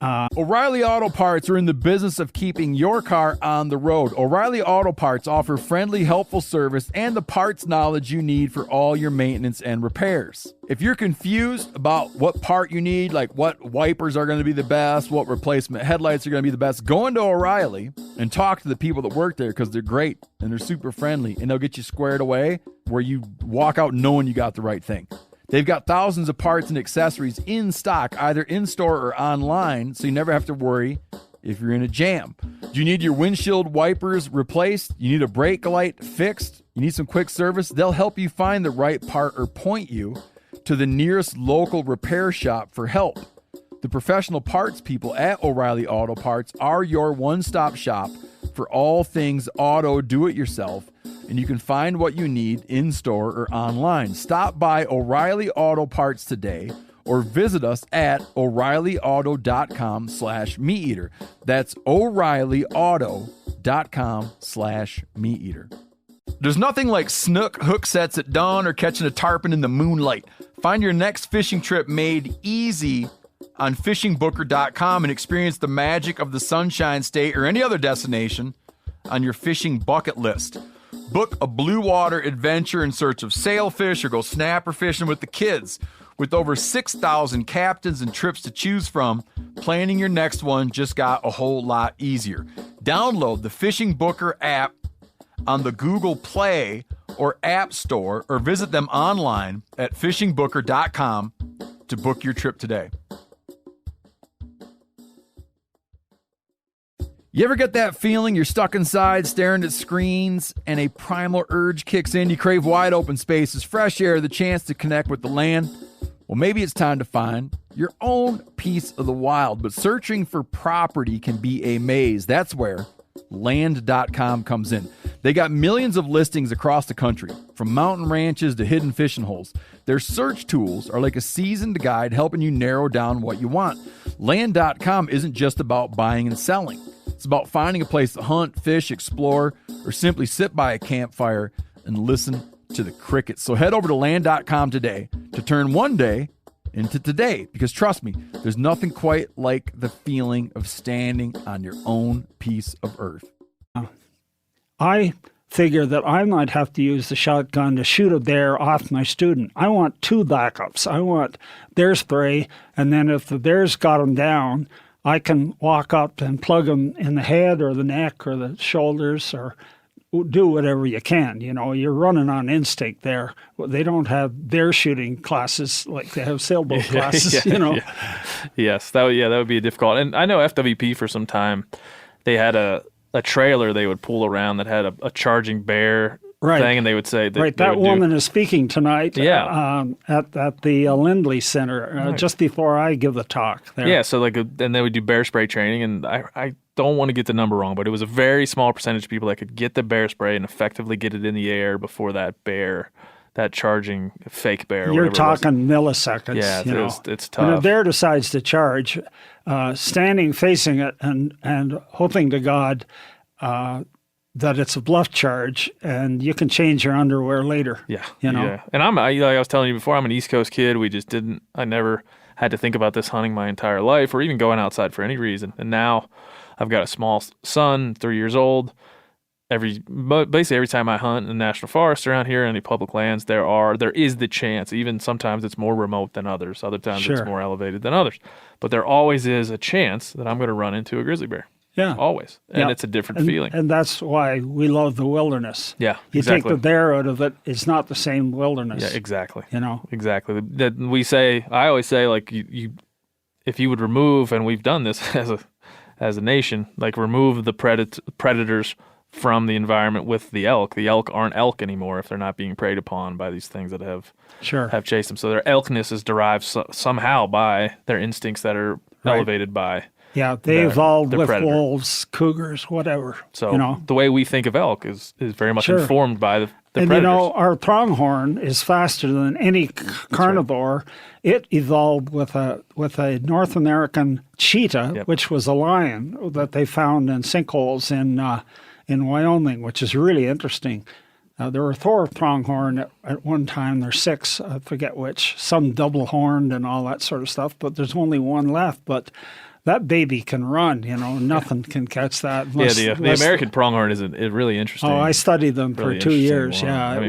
O'Reilly Auto Parts are in the business of keeping your car on the road. O'Reilly Auto Parts offer friendly, helpful service and the parts knowledge you need for all your maintenance and repairs. If you're confused about what part you need, like what wipers are going to be the best, what replacement headlights are going to be the best, go into O'Reilly and talk to the people that work there, because they're great and they're super friendly, and they'll get you squared away where you walk out knowing you got the right thing. They've got thousands of parts and accessories in stock, either in-store or online, so you never have to worry if you're in a jam. Do you need your windshield wipers replaced? You need a brake light fixed? You need some quick service? They'll help you find the right part or point you to the nearest local repair shop for help. The professional parts people at O'Reilly Auto Parts are your one-stop shop for all things auto do-it-yourself, and you can find what you need in-store or online. Stop by O'Reilly Auto Parts today or visit us at O'ReillyAuto.com/MeatEater. That's O'ReillyAuto.com/MeatEater. There's nothing like snook hook sets at dawn or catching a tarpon in the moonlight. Find your next fishing trip made easy on fishingbooker.com and experience the magic of the Sunshine State or any other destination on your fishing bucket list. Book a blue water adventure in search of sailfish or go snapper fishing with the kids. With over 6,000 captains and trips to choose from, planning your next one just got a whole lot easier. Download the Fishing Booker app on the Google Play or App Store or visit them online at fishingbooker.com to book your trip today. You ever get that feeling you're stuck inside staring at screens and a primal urge kicks in? You crave wide open spaces, fresh air, the chance to connect with the land. Well, maybe it's time to find your own piece of the wild, but searching for property can be a maze. That's where land.com comes in. They got millions of listings across the country, from mountain ranches to hidden fishing holes. Their search tools are like a seasoned guide helping you narrow down what you want. Land.com isn't just about buying and selling. It's about finding a place to hunt, fish, explore, or simply sit by a campfire and listen to the crickets. So head over to land.com today to turn one day into today, because trust me, there's nothing quite like the feeling of standing on your own piece of earth. I figure that I might have to use the shotgun to shoot a bear off my student. I want 2 backups. I want bear spray, and then if the bear's got him down, I can walk up and plug him in the head or the neck or the shoulders or do whatever you can. You know, you're running on instinct there. They don't have bear shooting classes like they have sailboat classes, you know. Yeah. Yes, that would be difficult. And I know FWP for some time, they had a trailer they would pull around that had a charging bear thing, and they would say that woman is speaking tonight at the Lindley Center just before I give the talk there. Yeah, so and they would do bear spray training, and I don't want to get the number wrong, but it was a very small percentage of people that could get the bear spray and effectively get it in the air before that charging fake bear. You're talking milliseconds. Yeah, it's tough. When a bear decides to charge, standing facing it and hoping to God that it's a bluff charge, and you can change your underwear later. Yeah, you know. Yeah. And like I was telling you before, I'm an East Coast kid. I never had to think about this hunting my entire life, or even going outside for any reason. And now I've got a small son, 3 years old. Basically every time I hunt in national forest around here, any public lands, there is the chance. Even sometimes it's more remote than others. Other times it's more elevated than others. But there always is a chance that I'm going to run into a grizzly bear. Yeah. Always. And it's a different feeling. And that's why we love the wilderness. Yeah, you exactly. take the bear out of it, it's not the same wilderness. Yeah, exactly. You know? Exactly. I always say, like, you if you would remove, and we've done this as a nation, like remove the predators from the environment with the elk. The elk aren't elk anymore if they're not being preyed upon by these things that have chased them. So their elkness is derived somehow by their instincts that are elevated by they evolved with predator. Wolves, cougars, whatever. So the way we think of elk is very much informed by the and predators. You know, our pronghorn is faster than any carnivore. Right. It evolved with a North American cheetah, which was a lion that they found in sinkholes in Wyoming, which is really interesting. There were 4 pronghorn at one time. There's 6, I forget which, some double-horned and all that sort of stuff, but there's only 1 left. But that baby can run, you know, nothing can catch that. The American pronghorn is really interesting. Oh, I studied them for 2 years. One. Yeah,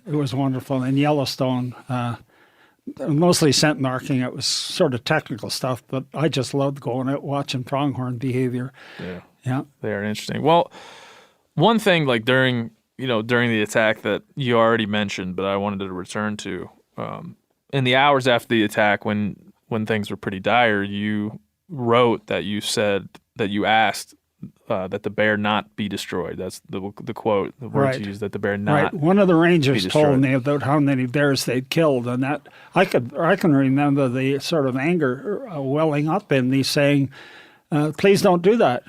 it was wonderful. In Yellowstone, mostly scent marking. It was sort of technical stuff, but I just loved going out watching pronghorn behavior. Yeah. They are interesting. Well, one thing, like during the attack that you already mentioned, but I wanted to return to, in the hours after the attack, when things were pretty dire, you wrote that you said that you asked that the bear not be destroyed. That's the quote, the words you used, that the bear not. Right. One of the rangers told me about how many bears they'd killed, and that I can remember the sort of anger welling up in me, saying, "Please don't do that.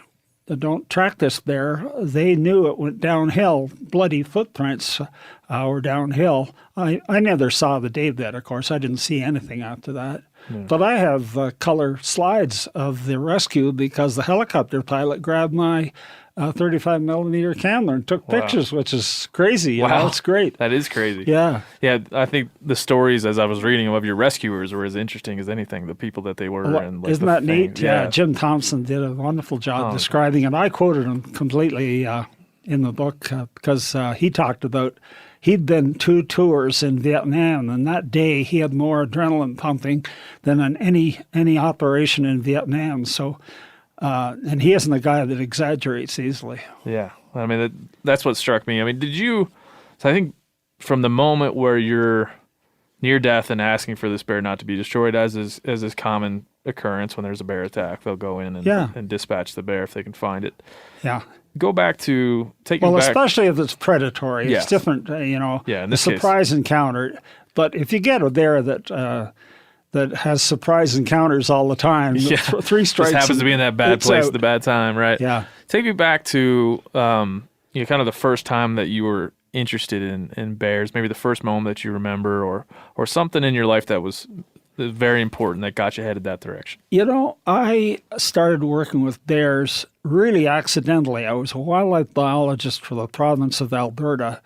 Don't track this bear." They knew it went downhill. Bloody footprints were downhill. I never saw the day of that, of course. I didn't see anything after that. Yeah. But I have color slides of the rescue because the helicopter pilot grabbed my a 35 millimeter camera and took pictures, which is crazy. You know, it's great. That is crazy. Yeah. Yeah, I think the stories as I was reading of your rescuers were as interesting as anything, the people that they were. And like isn't that neat? Yeah. Jim Thompson did a wonderful job describing it. I quoted him completely in the book because he talked about he'd been 2 tours in Vietnam, and that day he had more adrenaline pumping than on any operation in Vietnam. So, and he isn't a guy that exaggerates easily. Yeah, I mean that's what struck me. I mean, so I think from the moment where you're near death and asking for this bear not to be destroyed, as is common occurrence when there's a bear attack, they'll go in and dispatch the bear if they can find it. Yeah. Go back to especially if it's predatory. It's different, Yeah, in the this surprise encounter. But if you get a bear that has surprise encounters all the time, 3 strikes. Just happens to be in that bad place at the bad time, right? Yeah. Take me back to kind of the first time that you were interested in bears, maybe the first moment that you remember, or something in your life that was very important that got you headed that direction. I started working with bears really accidentally. I was a wildlife biologist for the province of Alberta,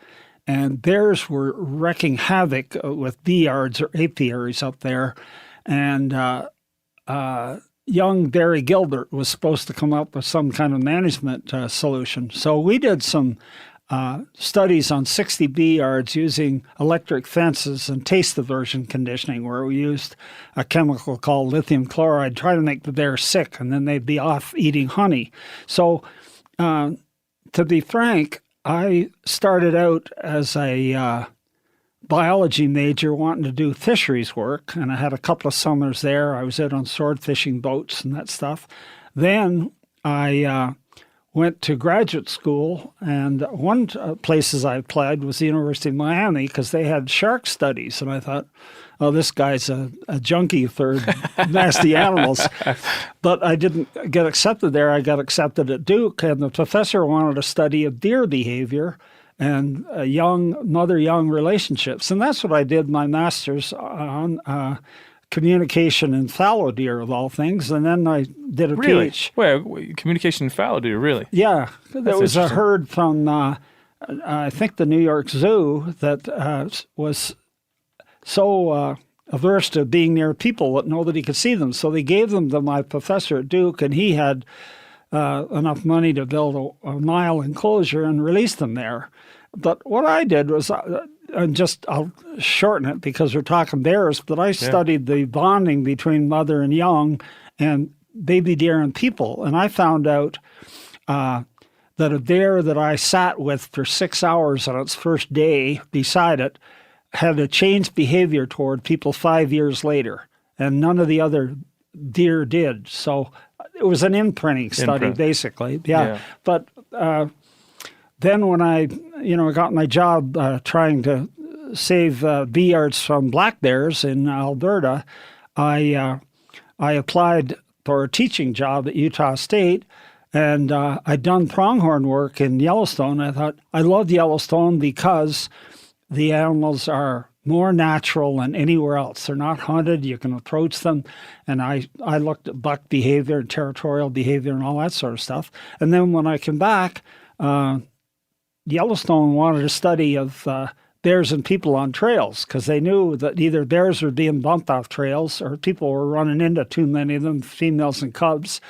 and bears were wreaking havoc with beards or apiaries up there. And young Barrie Gilbert was supposed to come up with some kind of management solution. So we did some studies on 60 bee yards using electric fences and taste aversion conditioning, where we used a chemical called lithium chloride, try to make the bear sick, and then they'd be off eating honey. So to be frank, I started out as a biology major wanting to do fisheries work, and I had a couple of summers there. I was out on sword fishing boats and that stuff. Then I went to graduate school, and one places I applied was the University of Miami because they had shark studies, and I thought, oh, this guy's a junkie for nasty animals. But I didn't get accepted there. I got accepted at Duke, and the professor wanted a study of deer behavior and mother-young relationships, and that's what I did my master's on. Communication in fallow deer, of all things, and then I did a PhD. Wait, communication in fallow deer, really? Yeah, there was a herd from, I think, the New York Zoo that was so averse to being near people that nobody could see them. So they gave them to my professor at Duke, and he had enough money to build a mile enclosure and release them there. But what I did was... I'll shorten it because we're talking bears, but I studied the bonding between mother and young and baby deer and people. And I found out that a bear that I sat with for 6 hours on its first day beside it had a changed behavior toward people 5 years later, and none of the other deer did. So it was an imprinting study, basically. Yeah. But then when I got my job trying to save bee yards from black bears in Alberta, I applied for a teaching job at Utah State, and I'd done pronghorn work in Yellowstone. I thought, I love Yellowstone because the animals are more natural than anywhere else. They're not hunted. You can approach them. And I looked at buck behavior and territorial behavior and all that sort of stuff. And then when I came back, Yellowstone wanted a study of bears and people on trails because they knew that either bears were being bumped off trails or people were running into too many of them, females and cubs,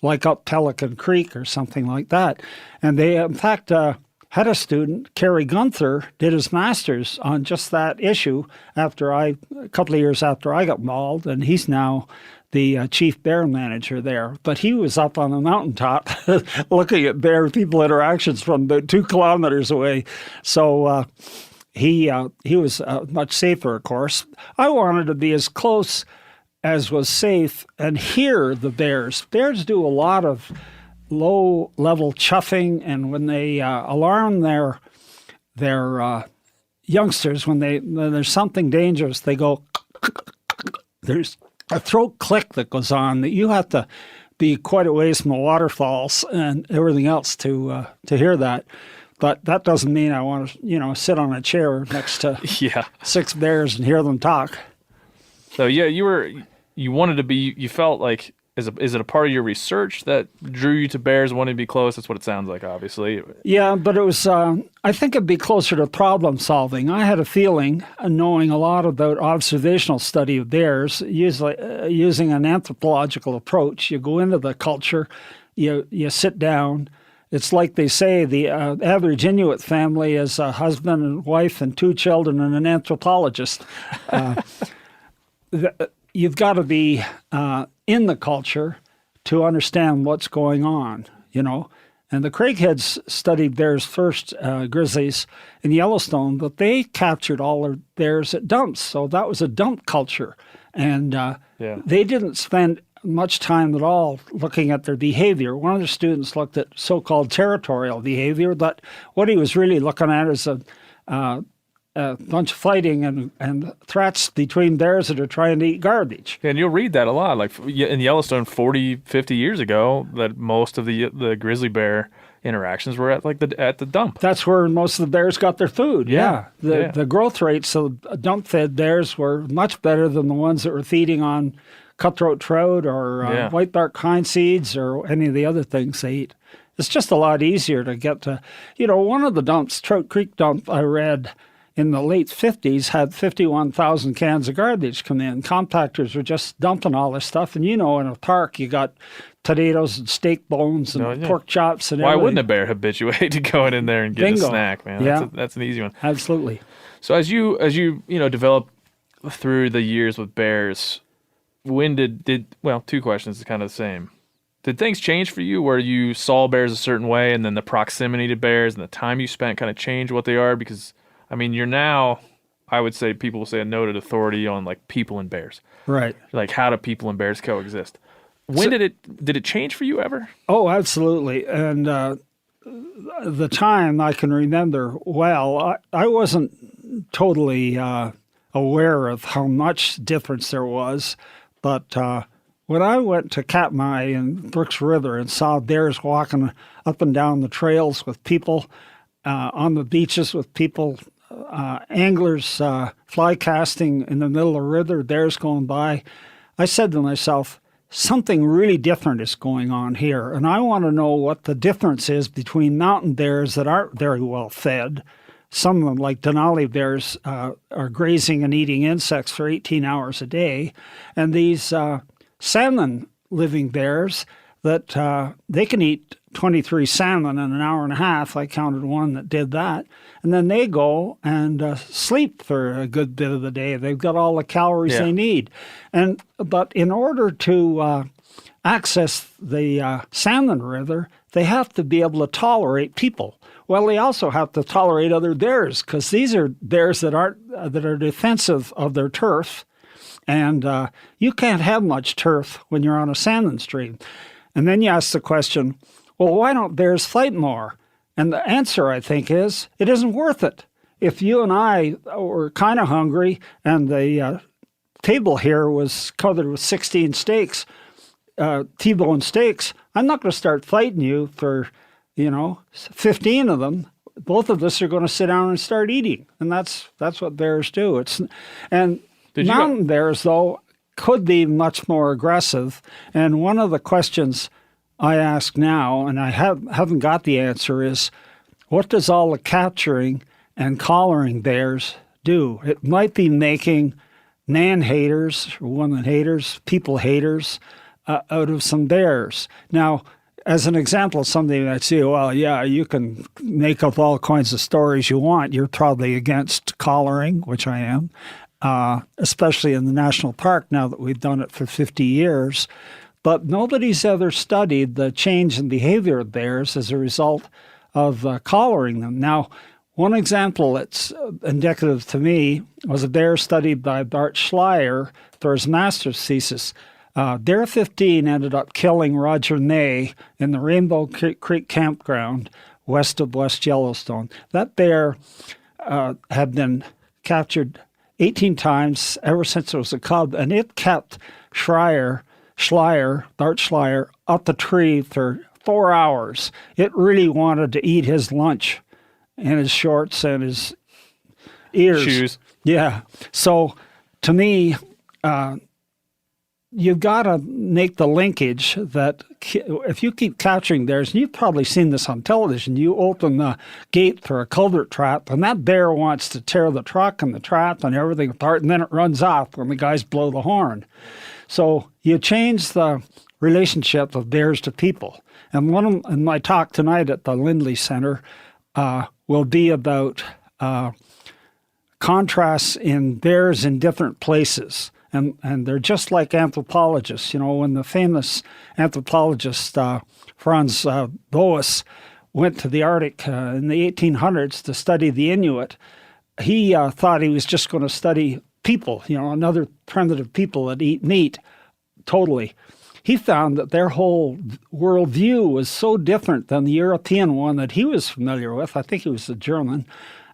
like up Pelican Creek or something like that. And they, in fact, had a student, Kerry Gunther, did his master's on just that issue a couple of years after I got mauled, and he's now the chief bear manager there. But he was up on the mountaintop looking at bear-people interactions from about 2 kilometers away. So he was much safer, of course. I wanted to be as close as was safe and hear the bears. Bears do a lot of low-level chuffing, and when they alarm their youngsters, when there's something dangerous, they go. There's a throat click that goes on that you have to be quite a ways from the waterfalls and everything else to hear that. But that doesn't mean I want to, sit on a chair next to 6 bears and hear them talk. So yeah, you wanted to be. You felt like is it a part of your research that drew you to bears wanting to be close? That's what it sounds like, obviously. Yeah, but it was, I think it'd be closer to problem solving. I had a feeling, knowing a lot about observational study of bears, usually using an anthropological approach. You go into the culture, you sit down. It's like they say, the average Inuit family is a husband and wife and 2 children and an anthropologist. You've got to be in the culture to understand what's going on, And the Craigheads studied bears first, grizzlies, in Yellowstone, but they captured all of theirs at dumps. So that was a dump culture. And they didn't spend much time at all looking at their behavior. One of the students looked at so-called territorial behavior, but what he was really looking at is a bunch of fighting and threats between bears that are trying to eat garbage. And you'll read that a lot. Like in Yellowstone 40, 50 years ago, that most of the grizzly bear interactions were at the dump. That's where most of the bears got their food. Yeah. The growth rates of dump-fed bears were much better than the ones that were feeding on cutthroat trout or white-bark hind seeds or any of the other things they eat. It's just a lot easier to get to. One of the dumps, Trout Creek dump, I read in the late 50s, had 51,000 cans of garbage come in. Compactors were just dumping all this stuff. And in a park, you got potatoes and steak bones and pork chops and everything. Why wouldn't a bear habituate to going in there and get Bingo. a snack, man? That's an easy one. Absolutely. So as you develop through the years with bears, when did 2 questions is kind of the same. Did things change for you where you saw bears a certain way and then the proximity to bears and the time you spent kind of changed what they are? Because, you're now, I would say, people will say a noted authority on like people and bears. Right. Like how do people and bears coexist? Did it change for you ever? Oh, absolutely. And the time I can remember well, I wasn't totally aware of how much difference there was, but when I went to Katmai in Brooks River and saw bears walking up and down the trails with people, on the beaches with people, anglers fly casting in the middle of the river, bears going by, I said to myself, something really different is going on here. And I want to know what the difference is between mountain bears that aren't very well fed. Some of them, like Denali bears, are grazing and eating insects for 18 hours a day. And these salmon living bears that they can eat 23 salmon in an hour and a half. I counted one that did that. And then they go and sleep for a good bit of the day. They've got all the calories they need. But in order to access the salmon river, they have to be able to tolerate people. Well, they also have to tolerate other bears because these are bears that are defensive of their turf. And you can't have much turf when you're on a salmon stream. And then you ask the question, well, why don't bears fight more? And the answer, I think, is it isn't worth it. If you and I were kind of hungry and the table here was covered with 16 steaks, T-bone steaks, I'm not going to start fighting you for, 15 of them. Both of us are going to sit down and start eating. And that's what bears do. Mountain bears, though, could be much more aggressive. And one of the questions I ask now, and I haven't got the answer, is what does all the capturing and collaring bears do? It might be making man-haters, or woman-haters, people-haters out of some bears. Now, as an example, somebody might say, well, yeah, you can make up all kinds of stories you want. You're probably against collaring, which I am. Especially in the national park now that we've done it for 50 years. But nobody's ever studied the change in behavior of bears as a result of collaring them. Now, one example that's indicative to me was a bear studied by Bart Schleier for his master's thesis. Bear 15 ended up killing Roger Ney in the Rainbow Creek Campground west of West Yellowstone. That bear had been captured 18 times ever since it was a cub, and it kept Bart Schleier, up the tree for 4 hours. It really wanted to eat his lunch and his shorts and his ears. Shoes. Yeah. So to me, you've got to make the linkage that if you keep capturing bears, and you've probably seen this on television, you open the gate for a culvert trap, and that bear wants to tear the truck and the trap and everything apart, and then it runs off when the guys blow the horn. So you change the relationship of bears to people. And one of my talk tonight at the Lindley Center will be about contrasts in bears in different places. And they're just like anthropologists. You know, when the famous anthropologist Franz Boas went to the Arctic in the 1800s to study the Inuit, he thought he was just going to study people, you know, another primitive people that eat meat, totally. He found that their whole worldview was so different than the European one that he was familiar with. I think he was a German.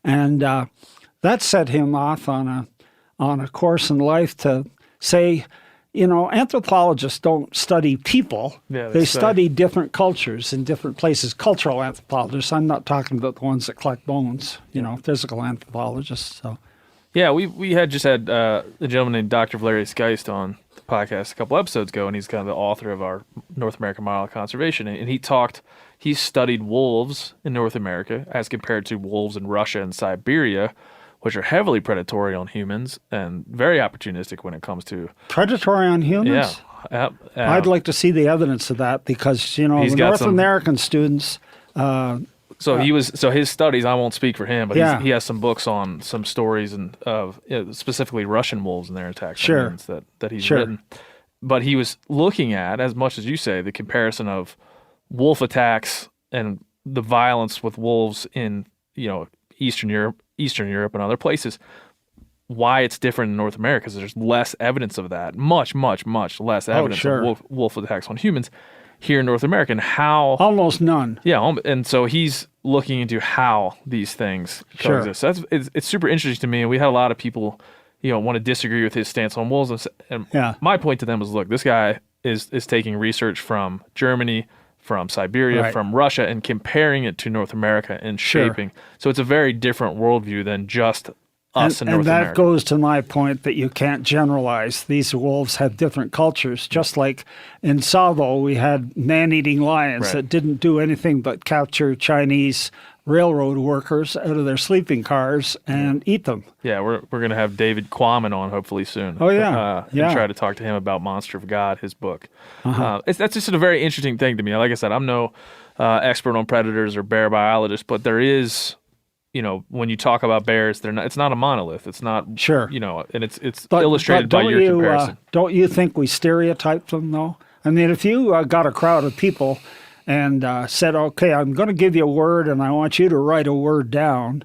And that set him off on a course in life to say, you know, anthropologists don't study people. Yeah, they study different cultures in different places. Cultural anthropologists. I'm not talking about the ones that collect bones, you know, physical anthropologists. So, yeah, we had just had a gentleman named Dr. Valerius Geist on the podcast a couple episodes ago, and he's kind of the author of our North American Model of Conservation. And he studied wolves in North America as compared to wolves in Russia and Siberia, which are heavily predatory on humans and very opportunistic when it comes to... Predatory on humans? Yeah. I'd like to see the evidence of that because, you know, the North American students... So his studies, I won't speak for him, but he has some books on some stories and of specifically Russian wolves and their attacks on humans that he's written. But he was looking at, as much as you say, the comparison of wolf attacks and the violence with wolves in, you know, Eastern Europe and other places. Why it's different in North America is there's less evidence of that, much less evidence of wolf attacks on humans. Here in North America, and how almost none. Yeah, and so he's looking into how these things coexist. So it's super interesting to me, and we had a lot of people, you know, want to disagree with his stance on wolves. And my point to them was, look, this guy is taking research from Germany, from Siberia, from Russia, and comparing it to North America and shaping. So it's a very different worldview than just us in North America. And that goes to my point that you can't generalize. These wolves have different cultures. Just like in Tsavo, we had man-eating lions that didn't do anything but capture Chinese railroad workers out of their sleeping cars and eat them. Yeah, we're going to have David Quammen on hopefully soon. Oh, yeah. And try to talk to him about Monster of God, his book. That's just a very interesting thing to me. Like I said, I'm no expert on predators or bear biologist, but there is... You know, when you talk about bears, it's not a monolith. It's not, you know, and it's illustrated by your comparison. Don't you think we stereotype them, though? I mean, if you got a crowd of people and said, okay, I'm going to give you a word and I want you to write a word down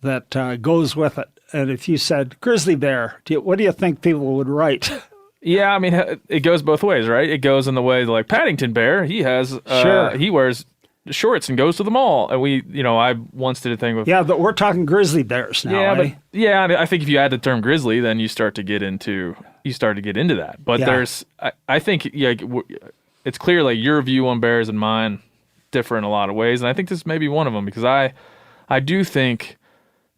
that goes with it. And if you said grizzly bear, what do you think people would write? Yeah, I mean, it goes both ways, right? It goes in the way like Paddington Bear, he has, he wears shorts and goes to the mall, and I once did a thing with but we're talking grizzly bears now. I think if you add the term grizzly, then you start to get into that. But there's I think it's clear like your view on bears and mine differ in a lot of ways, and I think this may be one of them because I do think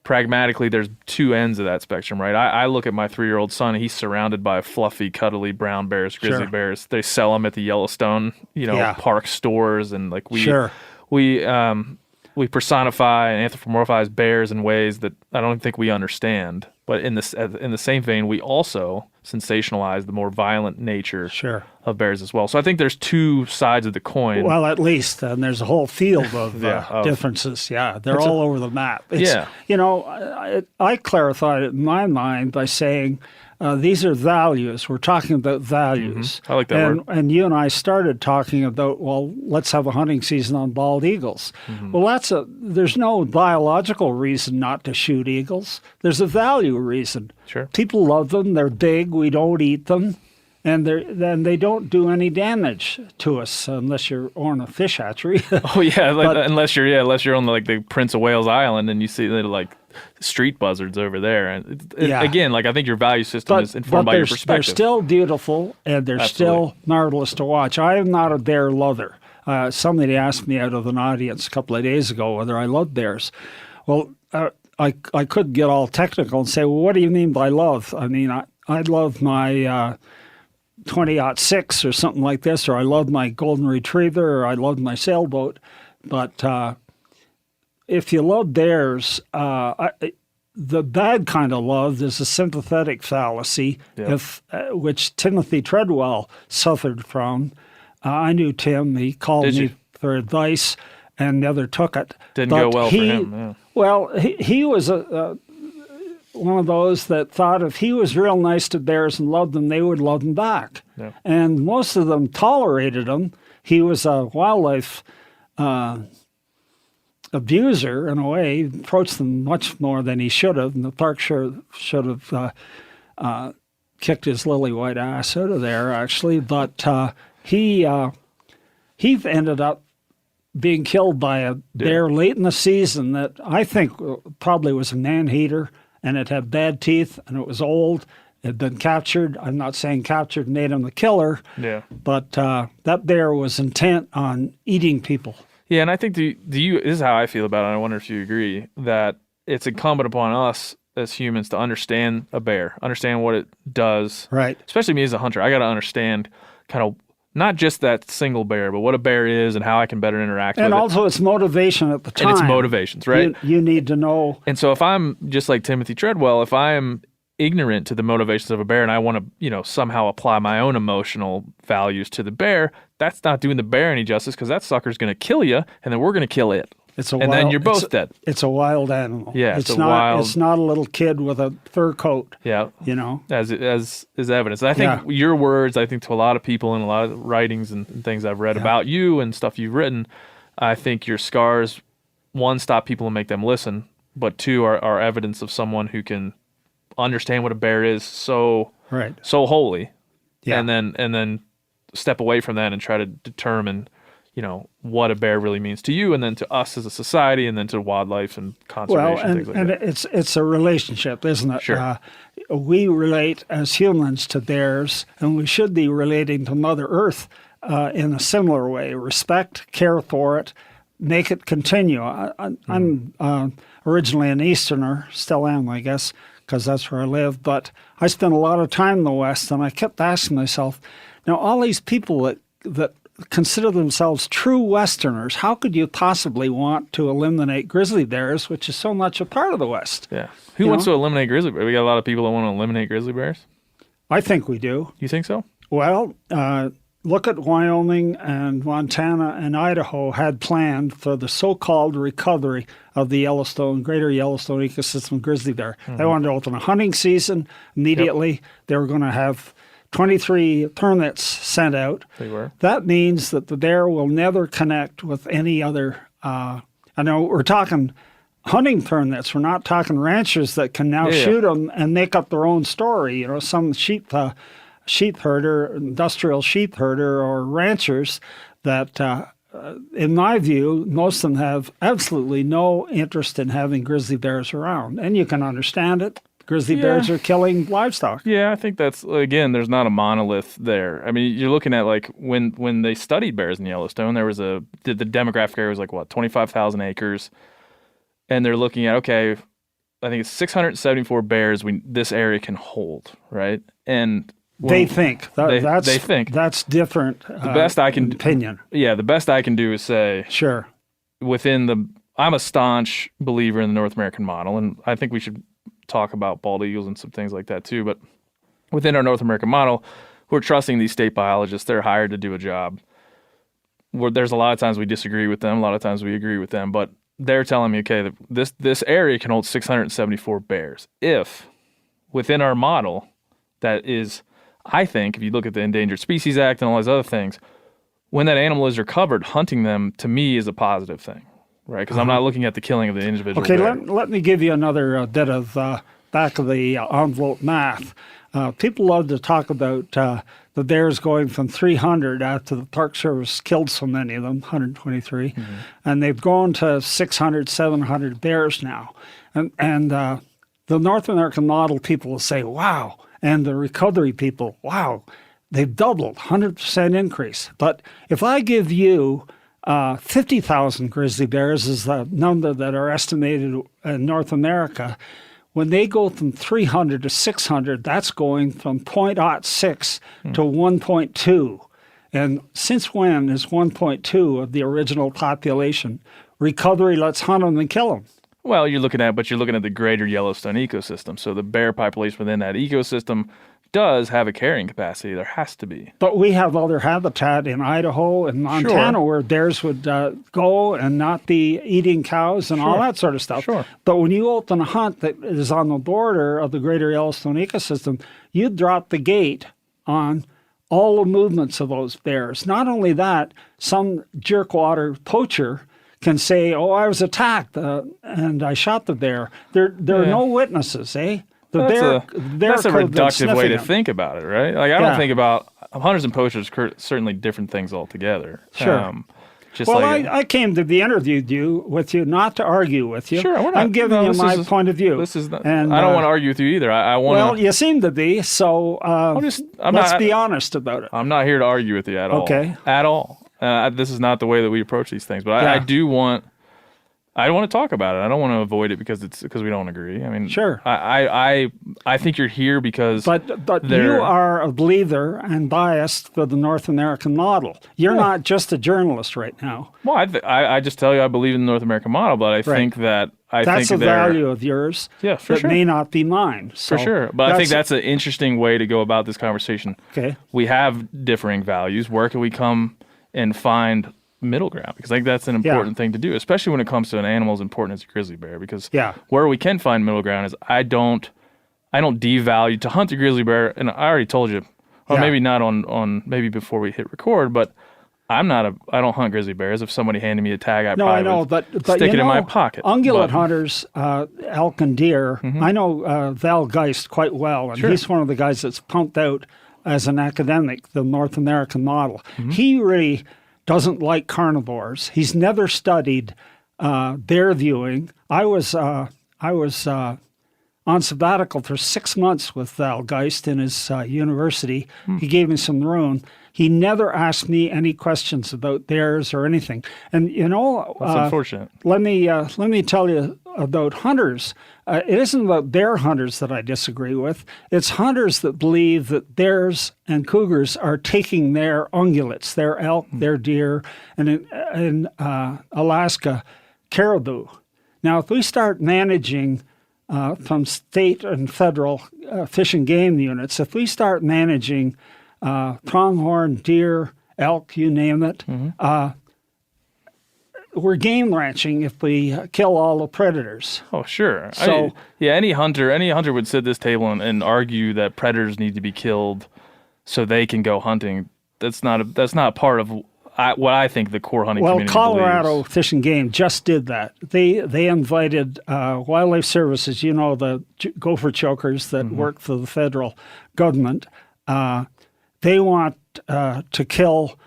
pragmatically there's two ends of that spectrum, right? I look at my 3-year-old son, and he's surrounded by fluffy, cuddly brown bears, grizzly bears. They sell them at the Yellowstone, park stores, and like we personify and anthropomorphize bears in ways that I don't think we understand. But in the same vein, we also sensationalize the more violent nature of bears as well. So I think there's two sides of the coin. Well, at least, and there's a whole field of differences. They're all over the map. I clarified it in my mind by saying these are values. We're talking about values. I like that word. And you and I started talking about, well, let's have a hunting season on bald eagles. Well, there's no biological reason not to shoot eagles. There's a value reason. Sure. People love them. They're big. We don't eat them. And then they don't do any damage to us unless you're on a fish hatchery. Unless you're on the Prince of Wales Island and you see like street buzzards over there. And again, I think your value system is informed by your perspective. They're still beautiful and they're still marvelous to watch. I am not a bear lover. Somebody asked me out of an audience a couple of days ago whether I love bears. Well, I could get all technical and say, well, what do you mean by love? I mean, I love my 20-06 or something like this, or I loved my golden retriever, or I loved my sailboat. But if you love bears, the bad kind of love is a sympathetic fallacy, which Timothy Treadwell suffered from. I knew Tim. He called me for advice and never took it. Didn't go well for him. Yeah. Well, he was one of those that thought if he was real nice to bears and loved them, they would love him back. Yeah. And most of them tolerated him. He was a wildlife abuser in a way. He approached them much more than he should have, and the park should have kicked his lily white ass out of there, actually. But he ended up being killed by a bear late in the season that I think probably was a man-eater, and it had bad teeth, and it was old. It had been captured. I'm not saying captured made him the killer, but that bear was intent on eating people. Yeah, and I think this is how I feel about it. I wonder if you agree that it's incumbent upon us as humans to understand a bear, understand what it does. Right. Especially me as a hunter. I got to understand kind of not just that single bear, but what a bear is and how I can better interact with it. And also its motivation at the time. And its motivations, right? You need to know. And so if I'm just like Timothy Treadwell, if I am ignorant to the motivations of a bear and I want to, somehow apply my own emotional values to the bear, that's not doing the bear any justice, because that sucker's going to kill you, and then we're going to kill it. Then you're both dead. It's a wild animal. Yeah, it's not a little kid with a fur coat. Yeah, as is evidence. And I think your words, I think to a lot of people and a lot of writings and things I've read about you and stuff you've written, I think your scars, one, stop people and make them listen, but two, are evidence of someone who can understand what a bear is so wholly, and then step away from that and try to determine what a bear really means to you, and then to us as a society, and then to wildlife and conservation, things like that. And it's a relationship, isn't it? Sure. We relate as humans to bears, and we should be relating to Mother Earth in a similar way. Respect, care for it, make it continue. I'm originally an Easterner, still am, I guess, because that's where I live, but I spent a lot of time in the West, and I kept asking myself, now all these people that consider themselves true Westerners, how could you possibly want to eliminate grizzly bears, which is so much a part of the West? Yeah. Who wants to eliminate grizzly bears? We got a lot of people that want to eliminate grizzly bears. I think we do. You think so? Well, look at Wyoming and Montana and Idaho had planned for the so-called recovery of the greater Yellowstone ecosystem grizzly bear. Mm-hmm. They wanted to open a hunting season immediately. Yep. They were going to have 23 permits sent out. They were. That means that the bear will never connect with any other. I know we're talking hunting permits. We're not talking ranchers that can now shoot them and make up their own story. Some sheep herder, industrial sheep herder, or ranchers that, in my view, most of them have absolutely no interest in having grizzly bears around. And you can understand it. Grizzly bears are killing livestock. Yeah, I think that's, again, there's not a monolith there. I mean, you're looking at like when they studied bears in Yellowstone, there was the demographic area was like, 25,000 acres. And they're looking at, okay, I think it's 674 bears this area can hold, right? And they think. They think. That's different. The best I can opinion. Yeah, the best I can do is say, sure. I'm a staunch believer in the North American model, and I think we should talk about bald eagles and some things like that too. But within our North American model, we're trusting these state biologists. They're hired to do a job. There's a lot of times we disagree with them, a lot of times we agree with them, but they're telling me, okay, this area can hold 674 bears. If within our model, that is, I think, if you look at the Endangered Species Act and all those other things, when that animal is recovered, hunting them to me is a positive thing. Right, because I'm not looking at the killing of the individual. Okay, let me give you another bit of back of the envelope math. People love to talk about the bears going from 300 after the Park Service killed so many of them, 123, and they've gone to 600, 700 bears now. And the North American model people will say, wow, and the recovery people, wow, they've doubled, 100% increase. But if I give you 50,000 grizzly bears is the number that are estimated in North America. when they go from 300 to 600, that's going from 0.06 to 1.2. And since when is 1.2 of the original population? Recovery, let's hunt them and kill them. Well, you're looking at the greater Yellowstone ecosystem. So the bear population within that ecosystem does have a carrying capacity. There has to be. But we have other habitat in Idaho and Montana where bears would go and not be eating cows and all that sort of stuff. Sure. But when you open a hunt that is on the border of the greater Yellowstone ecosystem, you drop the gate on all the movements of those bears. Not only that, some jerkwater poacher can say, "Oh, I was attacked and I shot the bear." There are no witnesses, eh? That's a reductive way to think about it, right? Like I don't think about hunters and poachers certainly different things altogether. Sure. I came to be interviewed with you not to argue with you. Sure, I'm giving you my point of view. This is not, and I don't want to argue with you either. I want. Well, you seem to be. So let's be honest about it. I'm not here to argue with you at all. Okay. At all. This is not the way that we approach these things. But I do want. I want to talk about it. I don't want to avoid it because we don't agree. I mean, sure. I think you're here because. But you are a believer and biased for the North American model. You're not just a journalist right now. Well, I just tell you I believe in the North American model, but I think that that's a value of yours. Yeah, for that sure. may not be mine. So for sure, but I think that's an interesting way to go about this conversation. Okay. We have differing values. Where can we come and find middle ground? Because I think that's an important thing to do, especially when it comes to an animal as important as a grizzly bear. Because where we can find middle ground is I don't devalue to hunt a grizzly bear, and I already told you, or maybe not on maybe before we hit record, but I don't hunt grizzly bears. If somebody handed me a tag, I would stick it in my pocket. Ungulate hunters, elk and deer. I know Val Geist quite well, and he's one of the guys that's pumped out as an academic the North American model. He really doesn't like carnivores. He's never studied bear viewing. I was on sabbatical for 6 months with Val Geist in his university. He gave me some room. He never asked me any questions about bears or anything. And that's unfortunate. Let me tell you about hunters. It isn't about bear hunters that I disagree with. It's hunters that believe that bears and cougars are taking their ungulates, their elk, their deer, and in Alaska, caribou. Now, if we start managing from state and federal fish and game units, if we start managing pronghorn, deer, elk, you name it, we're game ranching if we kill all the predators. Oh, sure. So any hunter would sit at this table and argue that predators need to be killed so they can go hunting. That's not part of what I think the core hunting community Colorado believes. Fish and Game just did that. They invited Wildlife Services, the gopher chokers that work for the federal government. They want to kill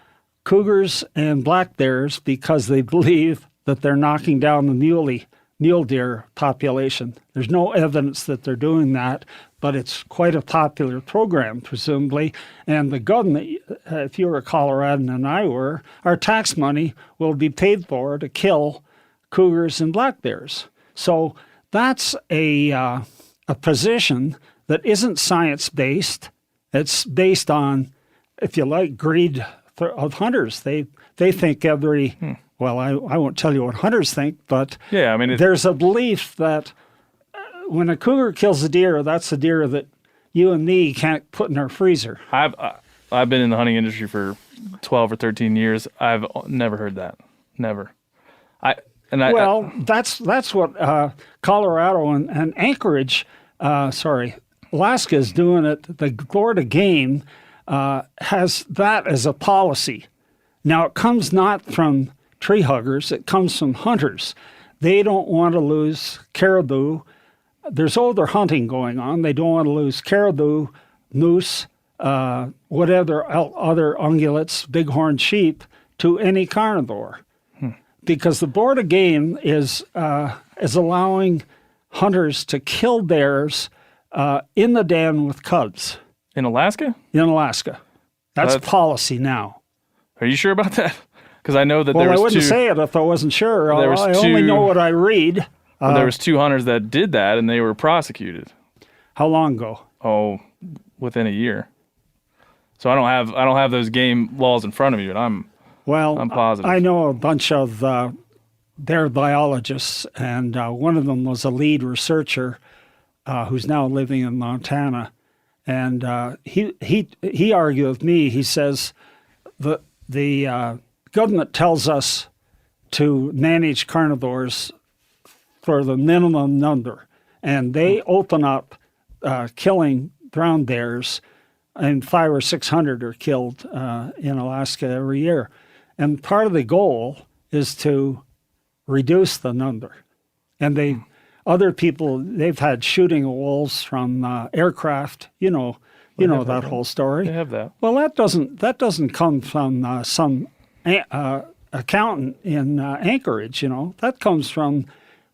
cougars and black bears because they believe that they're knocking down the mule deer population. There's no evidence that they're doing that, but it's quite a popular program, presumably. And the government, if you were a Coloradan and I were, our tax money will be paid for to kill cougars and black bears. So that's a position that isn't science-based. It's based on, if you like, greed of hunters. They think well, I won't tell you what hunters think, but there's a belief that when a cougar kills a deer, that's a deer that you and me can't put in our freezer. I've been in the hunting industry for 12 or 13 years. I've never heard that. Never. That's what Colorado and Anchorage, Alaska is doing it. The Florida Game has that as a policy. Now, it comes not from tree huggers. It comes from hunters. They don't want to lose caribou. There's older hunting going on. They don't want to lose caribou, moose, whatever other ungulates, bighorn sheep, to any carnivore. Because the Board of Game is allowing hunters to kill bears in the den with cubs. In Alaska? In Alaska. That's policy now. Are you sure about that? Because I know that I wouldn't say it if I wasn't sure. I only know what I read. But there was 2 hunters that did that, and they were prosecuted. How long ago? Oh, within a year. So I don't have those game laws in front of me, but I'm positive. I know a bunch of their biologists, and one of them was a lead researcher who's now living in Montana. And he argued with me. He says the government tells us to manage carnivores for the minimum number, and they open up killing brown bears, and 500 or 600 are killed in Alaska every year. And part of the goal is to reduce the number. And other people, they've had shooting of wolves from aircraft. You know that whole story. They have that. Well, that doesn't come from some accountant in Anchorage. That comes from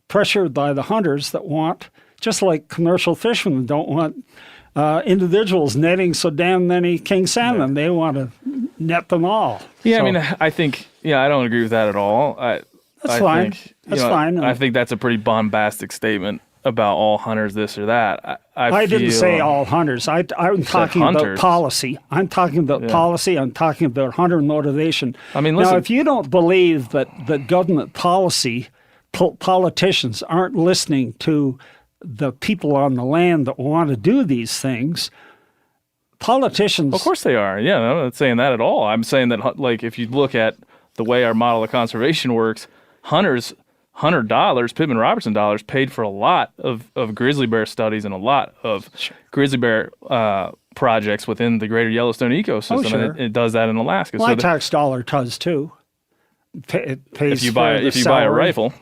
pressured by the hunters that want, just like commercial fishermen don't want individuals netting so damn many king salmon. They want to net them all. Yeah, so, I mean, I think, I don't agree with that at all. That's fine. That's fine. I think that's a pretty bombastic statement about all hunters, this or that. I didn't say all hunters. I'm talking about policy. I'm talking about policy. I'm talking about hunter motivation. I mean, listen. Now, if you don't believe that government policy, politicians aren't listening to the people on the land that want to do these things, politicians... Of course they are. Yeah, I'm not saying that at all. I'm saying that, like, if you look at the way our model of conservation works, hunter dollars, Pittman Robertson dollars, paid for a lot of grizzly bear studies and a lot of grizzly bear projects within the greater Yellowstone ecosystem. Oh, sure. And it does that in Alaska. My tax dollar does too. It pays if you buy a rifle,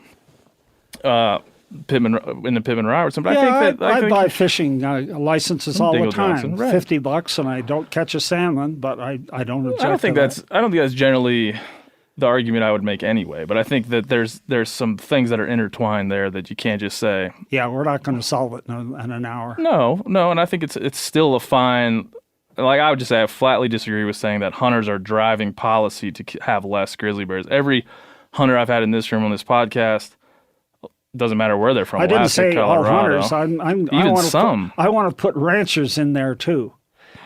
in the Pittman Robertson. But I buy fishing licenses all the time. Right. $50, and I don't catch a salmon, but I don't object. I don't think that's generally the argument I would make anyway, but I think that there's some things that are intertwined there that you can't just say. Yeah, we're not going to solve it in an hour. No, and I think it's still a fine. Like, I would just say I flatly disagree with saying that hunters are driving policy to have less grizzly bears. Every hunter I've had in this room on this podcast, doesn't matter where they're from. I didn't Alaska, say Colorado, all hunters. I want to put ranchers in there too.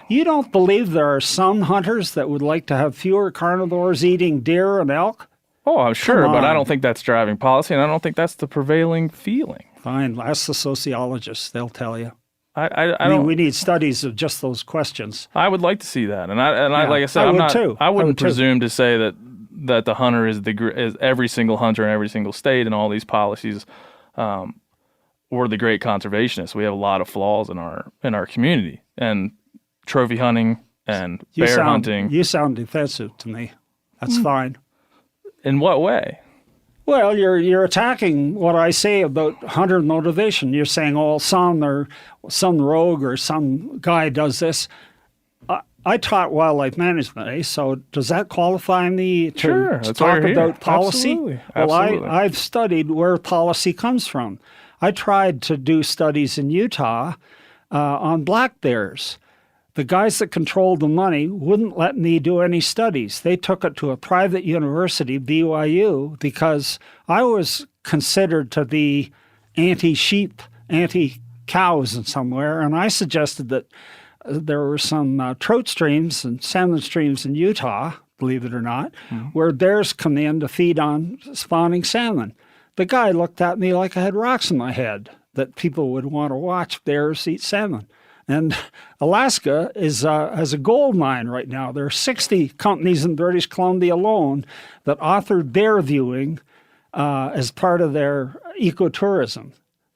You don't believe there are some hunters that would like to have fewer carnivores eating deer and elk? Oh, I'm sure, but I don't think that's driving policy, and I don't think that's the prevailing feeling. Fine, ask the sociologists; they'll tell you. I mean, we need studies of just those questions. I would like to see that, and like I said, I wouldn't presume to say that the hunter is every single hunter in every single state, and all these policies. We're the great conservationists. We have a lot of flaws in our community, and trophy hunting and bear hunting. You sound defensive to me. That's fine. In what way? Well, you're attacking what I say about hunter motivation. You're saying, some rogue or some guy does this. I taught wildlife management, so does that qualify me to talk about policy? Absolutely. Well, I've studied where policy comes from. I tried to do studies in Utah on black bears. The guys that controlled the money wouldn't let me do any studies. They took it to a private university, BYU, because I was considered to be anti-sheep, anti-cows in somewhere, and I suggested that there were some trout streams and salmon streams in Utah, believe it or not, where bears come in to feed on spawning salmon. The guy looked at me like I had rocks in my head, that people would want to watch bears eat salmon. And Alaska has a gold mine right now. There are 60 companies in British Columbia alone that offer bear viewing as part of their ecotourism.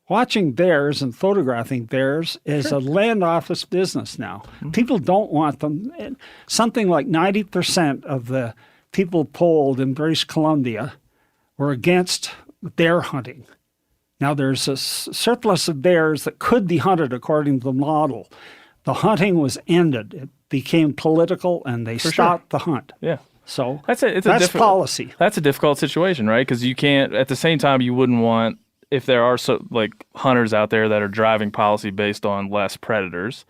Watching bears and photographing bears is a land office business now. People don't want them. Something like 90% of the people polled in British Columbia were against bear hunting. Now, there's a surplus of bears that could be hunted according to the model. The hunting was ended. It became political, and they stopped the hunt. Yeah. So that's policy. That's a difficult situation, right? Because you can't, at the same time, you wouldn't want, if there are hunters out there that are driving policy based on less predators,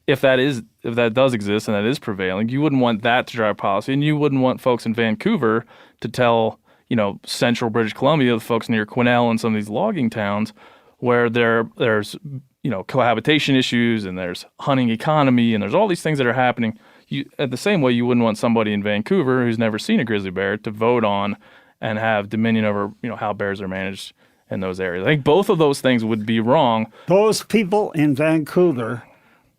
if that does exist and that is prevailing, you wouldn't want that to drive policy, and you wouldn't want folks in Vancouver to tell central British Columbia, the folks near Quesnel and some of these logging towns, where there's cohabitation issues and there's hunting economy and there's all these things that are happening. At the same way, you wouldn't want somebody in Vancouver who's never seen a grizzly bear to vote on and have dominion over how bears are managed in those areas. I think both of those things would be wrong. Those people in Vancouver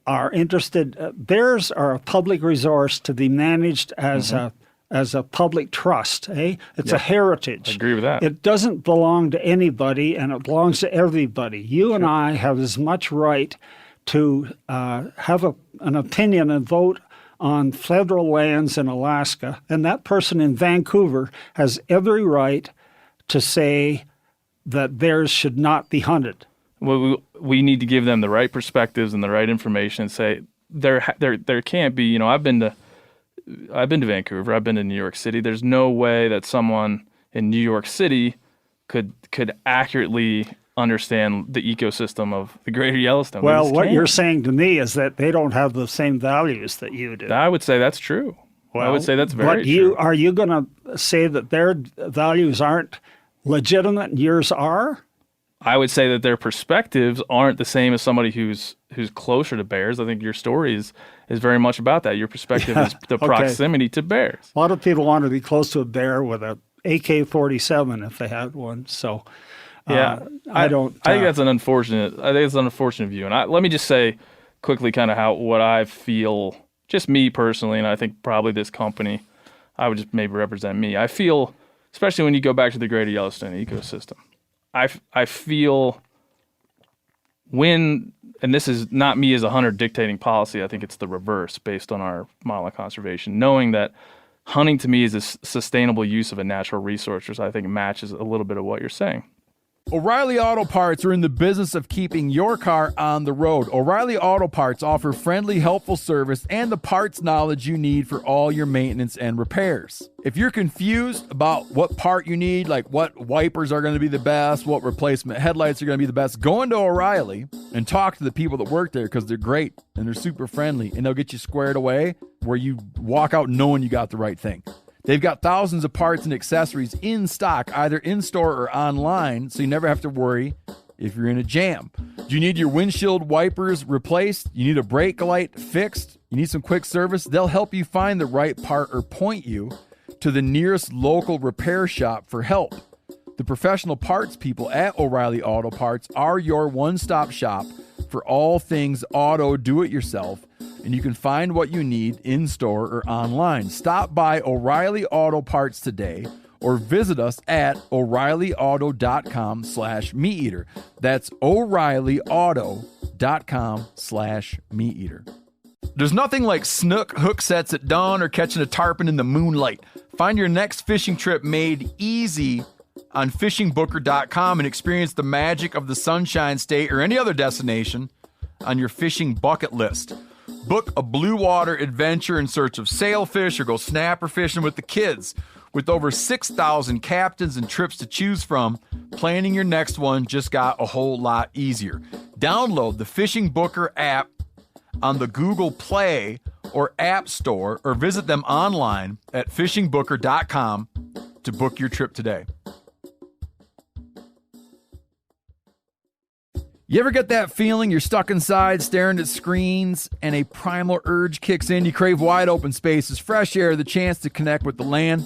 are interested. Bears are a public resource to be managed as a public trust. It's a heritage. I agree with that. It doesn't belong to anybody, and it belongs to everybody. You and I have as much right to have an opinion and vote on federal lands in Alaska, and that person in Vancouver has every right to say that bears should not be hunted. Well, we need to give them the right perspectives and the right information and say there can't be, I've been to Vancouver, I've been to New York City. There's no way that someone in New York City could accurately understand the ecosystem of the greater Yellowstone. Well, what you're saying to me is that they don't have the same values that you do. I would say that's true. Well, I would say that's very true. But are you going to say that their values aren't legitimate and yours are? I would say that their perspectives aren't the same as somebody who's closer to bears. I think your story is very much about that. Your perspective is the proximity to bears. A lot of people want to be close to a bear with a AK-47 if they had one. So I don't. I think that's an unfortunate. I think it's an unfortunate view. And let me just say quickly, kind of what I feel, just me personally, and I think probably this company. I would just maybe represent me. I feel, especially when you go back to the greater Yellowstone ecosystem, I feel when, and this is not me as a hunter dictating policy. I think it's the reverse based on our model of conservation. Knowing that hunting to me is a sustainable use of a natural resource, which I think matches a little bit of what you're saying. O'Reilly Auto Parts are in the business of keeping your car on the road. O'Reilly Auto Parts offer friendly, helpful service and the parts knowledge you need for all your maintenance and repairs. If you're confused about what part you need, like what wipers are going to be the best, what replacement headlights are going to be the best, go into O'Reilly and talk to the people that work there because they're great and they're super friendly and they'll get you squared away where you walk out knowing you got the right thing. They've got thousands of parts and accessories in stock, either in-store or online, so you never have to worry if you're in a jam. Do you need your windshield wipers replaced? You need a brake light fixed? You need some quick service? They'll help you find the right part or point you to the nearest local repair shop for help. The professional parts people at O'Reilly Auto Parts are your one-stop shop for all things auto do-it-yourself, and you can find what you need in-store or online. Stop by O'Reilly Auto Parts today or visit us at O'ReillyAuto.com/MeatEater. That's O'ReillyAuto.com/MeatEater. There's nothing like snook hook sets at dawn or catching a tarpon in the moonlight. Find your next fishing trip made easy on fishingbooker.com and experience the magic of the Sunshine State or any other destination on your fishing bucket list. Book a blue water adventure in search of sailfish or go snapper fishing with the kids. With over 6,000 captains and trips to choose from, planning your next one just got a whole lot easier. Download the Fishing Booker app on the Google Play or App Store or visit them online at fishingbooker.com to book your trip today. You ever get that feeling you're stuck inside staring at screens and a primal urge kicks in? You crave wide open spaces, fresh air, the chance to connect with the land.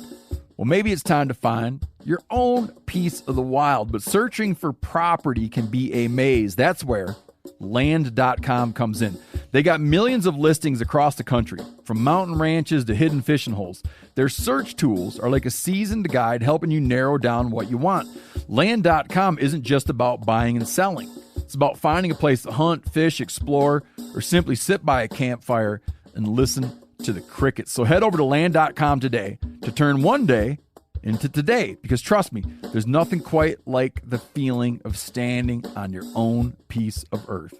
Well, maybe it's time to find your own piece of the wild, but searching for property can be a maze. That's where land.com comes in. They got millions of listings across the country, from mountain ranches to hidden fishing holes. Their search tools are like a seasoned guide helping you narrow down what you want. Land.com isn't just about buying and selling. It's about finding a place to hunt, fish, explore, or simply sit by a campfire and listen to the crickets. So head over to land.com today to turn one day into today. Because trust me, there's nothing quite like the feeling of standing on your own piece of earth.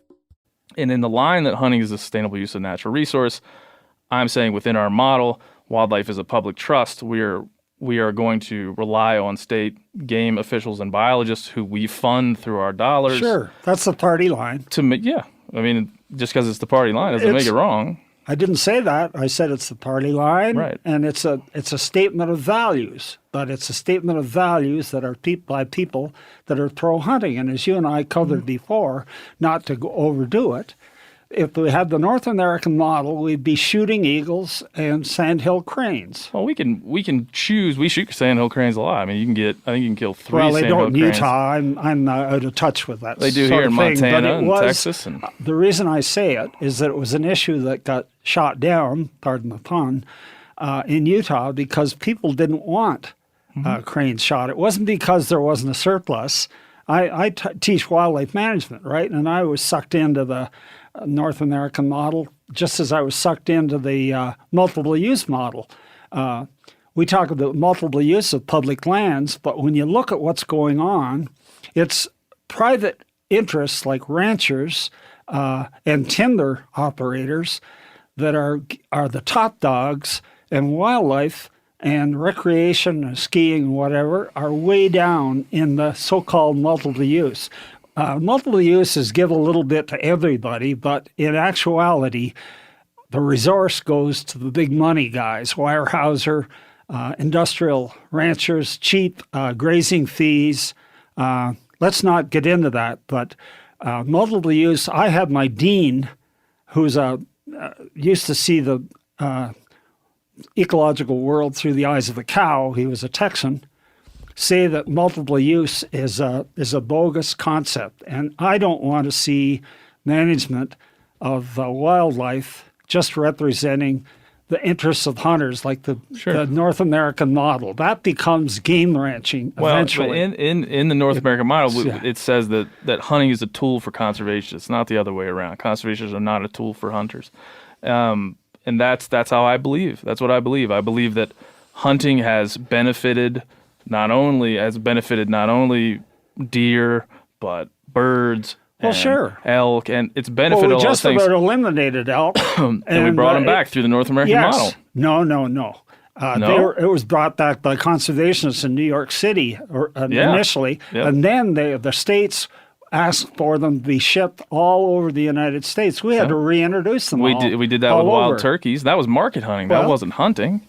And in the line that hunting is a sustainable use of natural resource, I'm saying within our model, wildlife is a public trust. We are going to rely on state game officials and biologists who we fund through our dollars. Sure, that's the party line. I mean, just because it's the party line doesn't make it wrong. I didn't say that. I said it's the party line, Right. and it's a statement of values. But it's a statement of values that are by people that are pro-hunting. And as you and I covered before, not to overdo it, if we had the North American model, we'd be shooting eagles and sandhill cranes. Well, we can choose. We shoot sandhill cranes a lot. I mean, I think you can kill 3 Well, they sandhill don't in cranes. Utah. I'm out of touch with that. They do sort here of in thing. Montana But it and was, Texas. And the reason I say it is that it was an issue that got shot down, pardon the pun, in Utah because people didn't want cranes shot. It wasn't because there wasn't a surplus. I teach wildlife management, right? And I was sucked into the North American model just as I was sucked into the multiple use model. We talk about multiple use of public lands, but when you look at what's going on, it's private interests like ranchers and timber operators that are the top dogs, and wildlife and recreation and skiing and whatever are way down in the so-called multiple use. Multiple use is give a little bit to everybody, but in actuality, the resource goes to the big money guys, Weyerhaeuser, industrial ranchers, cheap grazing fees. Let's not get into that, but multiple use, I have my dean who's used to see the ecological world through the eyes of a cow. He was a Texan. Say that multiple use is a bogus concept, and I don't want to see management of wildlife just representing the interests of hunters, like the North American model. That becomes game ranching eventually. In the North American model, it says that hunting is a tool for conservation. It's not the other way around. Conservationists are not a tool for hunters, and that's how I believe. That's what I believe. I believe that hunting has benefited not only deer, but birds. And elk, and it's benefited a lot of things. We just about eliminated elk. and we brought them back through the North American model. No. No? It was brought back by conservationists in New York City initially, and then the states asked for them to be shipped all over the United States. We had to reintroduce them We did that with wild turkeys. That was market hunting. That wasn't hunting.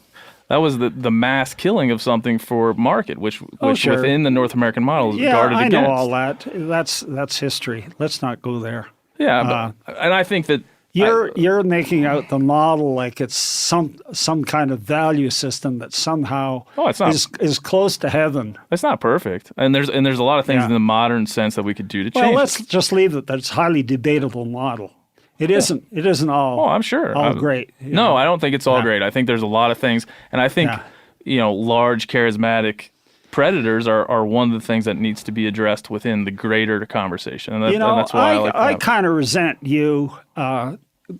That was the mass killing of something for market, which within the North American model is guarded against. Yeah, I know all that. That's history. Let's not go there. Yeah, and I think that you're making out the model like it's some kind of value system that somehow is close to heaven. It's not perfect, and there's a lot of things in the modern sense that we could do to change. Well, let's just leave it that it's a highly debatable model. It isn't. It isn't all. Oh, I'm sure. All great. No, I don't think it's all great. I think there's a lot of things, and I think large charismatic predators are one of the things that needs to be addressed within the greater conversation. And that's why I kind of resent you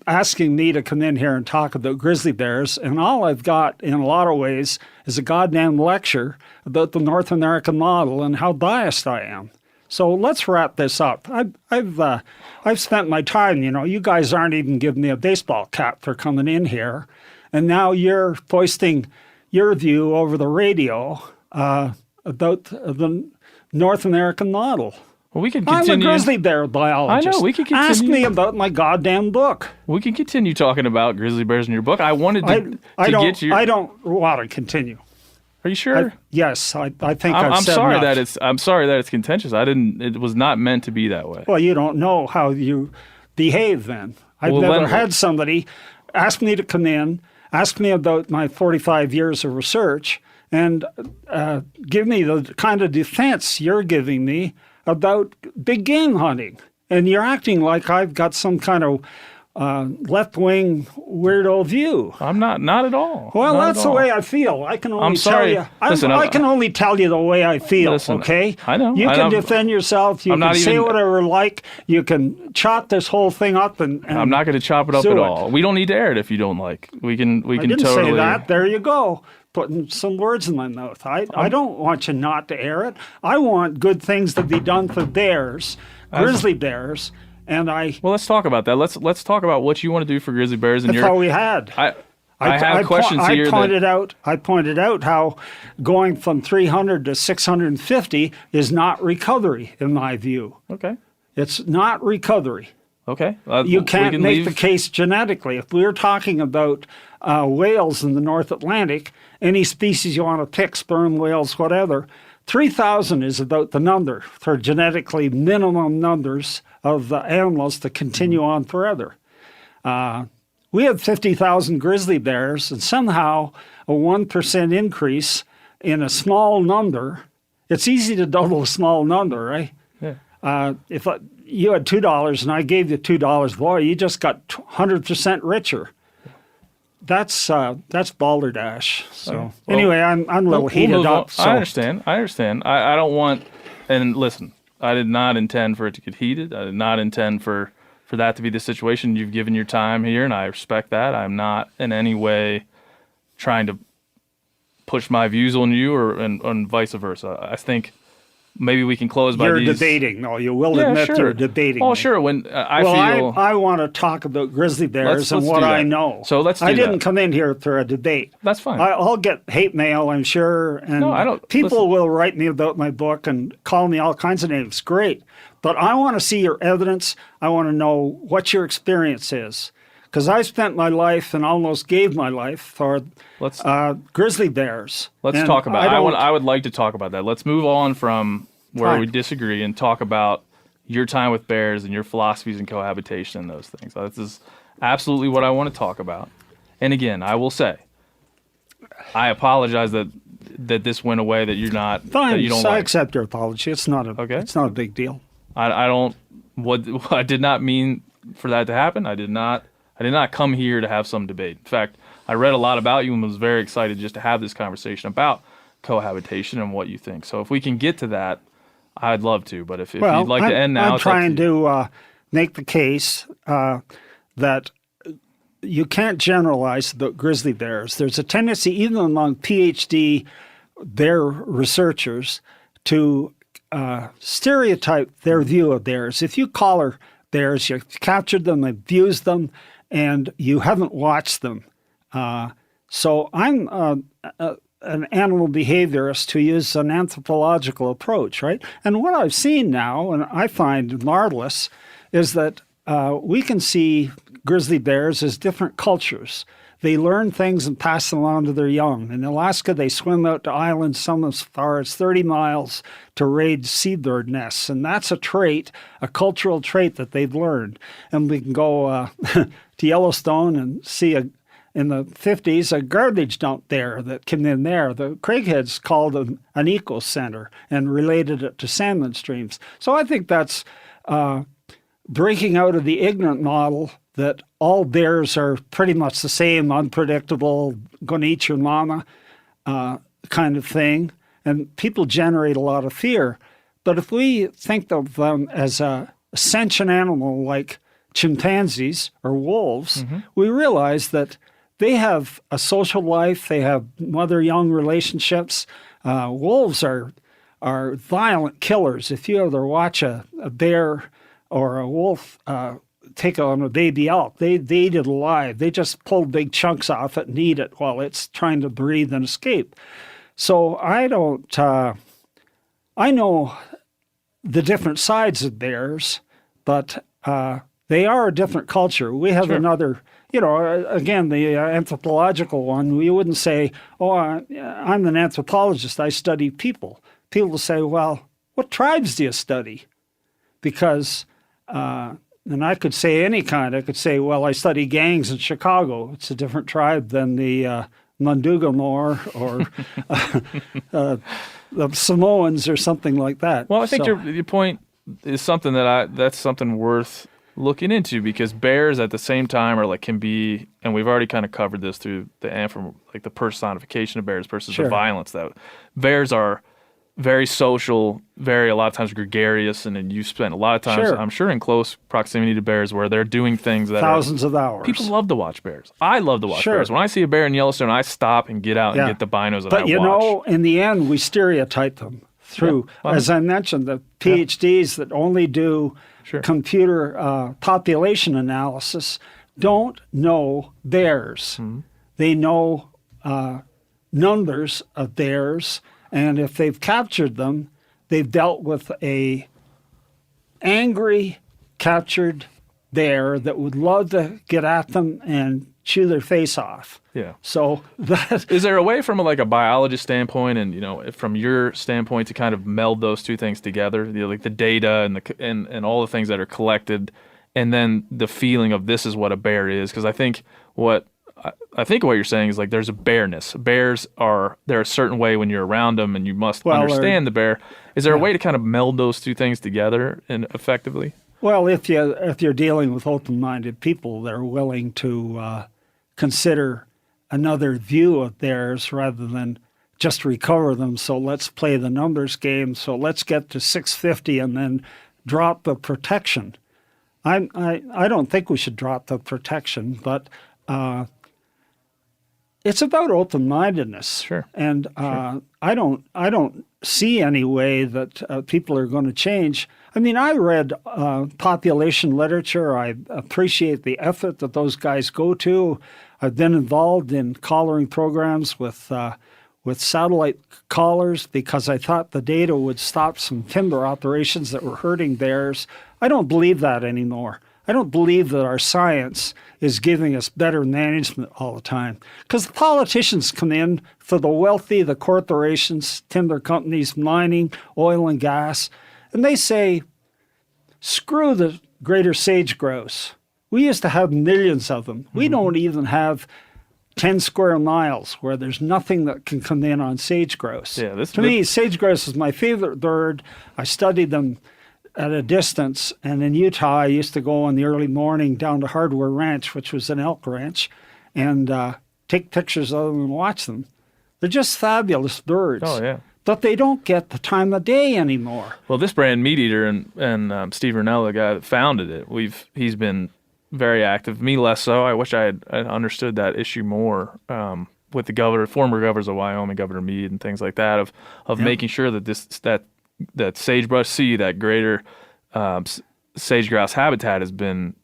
asking me to come in here and talk about grizzly bears, and all I've got in a lot of ways is a goddamn lecture about the North American model and how biased I am. So let's wrap this up. I've spent my time, you guys aren't even giving me a baseball cap for coming in here, and now you're foisting your view over the radio about the North American model. Well, we can continue. I'm a grizzly bear biologist. I know, we can continue. Ask me about my goddamn book. We can continue talking about grizzly bears in your book. I wanted to get you. I don't want to continue. Are you sure? Yes, I think I've said sorry enough. I'm sorry that it's contentious. It was not meant to be that way. Well, you don't know how you behave then. I've never had somebody ask me to come in, ask me about my 45 years of research, and give me the kind of defense you're giving me about big game hunting. And you're acting like I've got some kind of left-wing weirdo view. I'm not at all. Well, that's the way I feel. I can only I'm sorry. tell you. I can only tell you the way I feel. Listen, okay. I know. You can defend yourself. You can say whatever you like. You can chop this whole thing up and I'm not going to chop it up at all. We don't need to air it if you don't like. We can. I didn't say that. There you go. Putting some words in my mouth. I don't want you not to air it. I want good things to be done for bears, grizzly bears. Well, let's talk about that. Let's talk about what you want to do for grizzly bears. And that's all we had. I have questions here. I pointed out how going from 300 to 650 is not recovery, in my view. Okay. It's not recovery. Okay. You we can't can make leave. the case genetically. If we were talking about whales in the North Atlantic, any species you want to pick, sperm whales, whatever, 3,000 is about the number for genetically minimum numbers of animals to continue on forever. We have 50,000 grizzly bears, and somehow a 1% increase in a small number, it's easy to double a small number, right? Yeah. If you had $2 and I gave you $2, boy, you just got 100% richer. That's balderdash. So anyway, I'm a little heated up. So. I understand. I don't want. And listen, I did not intend for it to get heated. I did not intend for that to be the situation. You've given your time here, and I respect that. I'm not in any way trying to push my views on you, and vice versa. I think maybe we can close by You're these. debating. No, you will admit sure. you're debating. Oh, me. sure. When I want to talk about grizzly bears and let's what do I that. know. So let's do I didn't that. come in here for a debate. That's fine. I'll get hate mail, I'm sure, and No, I don't- people listen. will write me about my book and call me all kinds of names. Great, but I want to see your evidence. I want to know what your experience is, because I spent my life and almost gave my life for grizzly bears. Let's And talk about. don't- I would like to talk about that. Let's move on from where Fine. we disagree and talk about your time with bears and your philosophies and cohabitation and those things. This is absolutely what I want to talk about. And again, I will say, I apologize that this went away. That you're not. Fine, That you don't so I like. accept your apology. It's not a. Okay. It's not a big deal. I don't. What I did not mean for that to happen. I did not come here to have some debate. In fact, I read a lot about you and was very excited just to have this conversation about cohabitation and what you think. So if we can get to that, I'd love to. But if you'd like to end now, I'm it's up trying to you. to make the case that you can't generalize the grizzly bears. There's a tendency, even among PhD bear researchers, to stereotype their view of bears. If you collar bears, you've captured them, abused them, and you haven't watched them. So I'm an animal behaviorist who uses an anthropological approach, right? And what I've seen now, and I find marvelous, is that we can see grizzly bears as different cultures. They learn things and pass them on to their young. In Alaska, they swim out to islands, some as far as 30 miles, to raid seabird nests. And that's a trait, a cultural trait that they've learned. And we can go to Yellowstone and see in the 50s, a garbage dump there that came in there. The Craigheads called it an eco center and related it to salmon streams. So I think that's breaking out of the ignorant model that all bears are pretty much the same, unpredictable, gonna eat your mama kind of thing. And people generate a lot of fear. But if we think of them as a sentient animal like chimpanzees or wolves, we realize that they have a social life. They have mother-young relationships. Wolves are violent killers. If you ever watch a bear or a wolf take on a baby elk, they eat it alive. They just pull big chunks off it and eat it while it's trying to breathe and escape. So I don't. I know the different sides of bears, but they are a different culture. We have another. Again, the anthropological one, we wouldn't say, I'm an anthropologist, I study people. People will say, well, what tribes do you study? Because, and I could say any kind. I could say, well, I study gangs in Chicago. It's a different tribe than the Mundugamor or the Samoans or something like that. Well, I think your point is something that's something worth looking into, because bears at the same time can be, and we've already kind of covered this through the personification of bears versus the violence. That bears are very social, a lot of times gregarious, and then you spend a lot of times, I'm sure, in close proximity to bears where they're doing things that thousands of hours. People love to watch bears. I love to watch bears. When I see a bear in Yellowstone, I stop and get out and get the binos and But I watch. in the end, we stereotype them through, as I mentioned, the PhDs that only do computer population analysis don't know bears. They know numbers of bears, and if they've captured them, they've dealt with a angry, captured there that would love to get at them and chew their face off. Yeah. So that Is there a way from like a biologist standpoint and, from your standpoint to kind of meld those two things together, like the data and all the things that are collected and then the feeling of this is what a bear is? Because I think what you're saying is like there's a bearness. Bears they're a certain way when you're around them and you must understand the bear. Is there a way to kind of meld those two things together and effectively? Well, if you're dealing with open-minded people that are willing to consider another view of theirs rather than just recover them. So let's play the numbers game. So let's get to 650 and then drop the protection. I don't think we should drop the protection, but it's about open-mindedness. Sure. And I don't see any way that people are going to change. I mean, I read population literature. I appreciate the effort that those guys go to. I've been involved in collaring programs with satellite collars because I thought the data would stop some timber operations that were hurting bears. I don't believe that anymore. I don't believe that our science is giving us better management all the time. Because the politicians come in for the wealthy, the corporations, timber companies, mining, oil and gas, and they say, screw the greater sage grouse. We used to have millions of them. We don't even have 10 square miles where there's nothing that can come in on sage grouse. Yeah, to me, sage grouse is my favorite bird. I studied them at a distance. And in Utah, I used to go in the early morning down to Hardware Ranch, which was an elk ranch, and take pictures of them and watch them. They're just fabulous birds. Oh, yeah. But they don't get the time of day anymore. Well, this brand, Meat Eater, and Steve Rinella, the guy that founded it, he's been very active. Me less so. I wish I had understood that issue more with the former governors of Wyoming, Governor Meade, and things like that, of making sure that that sagebrush sea, that greater sage grouse habitat has been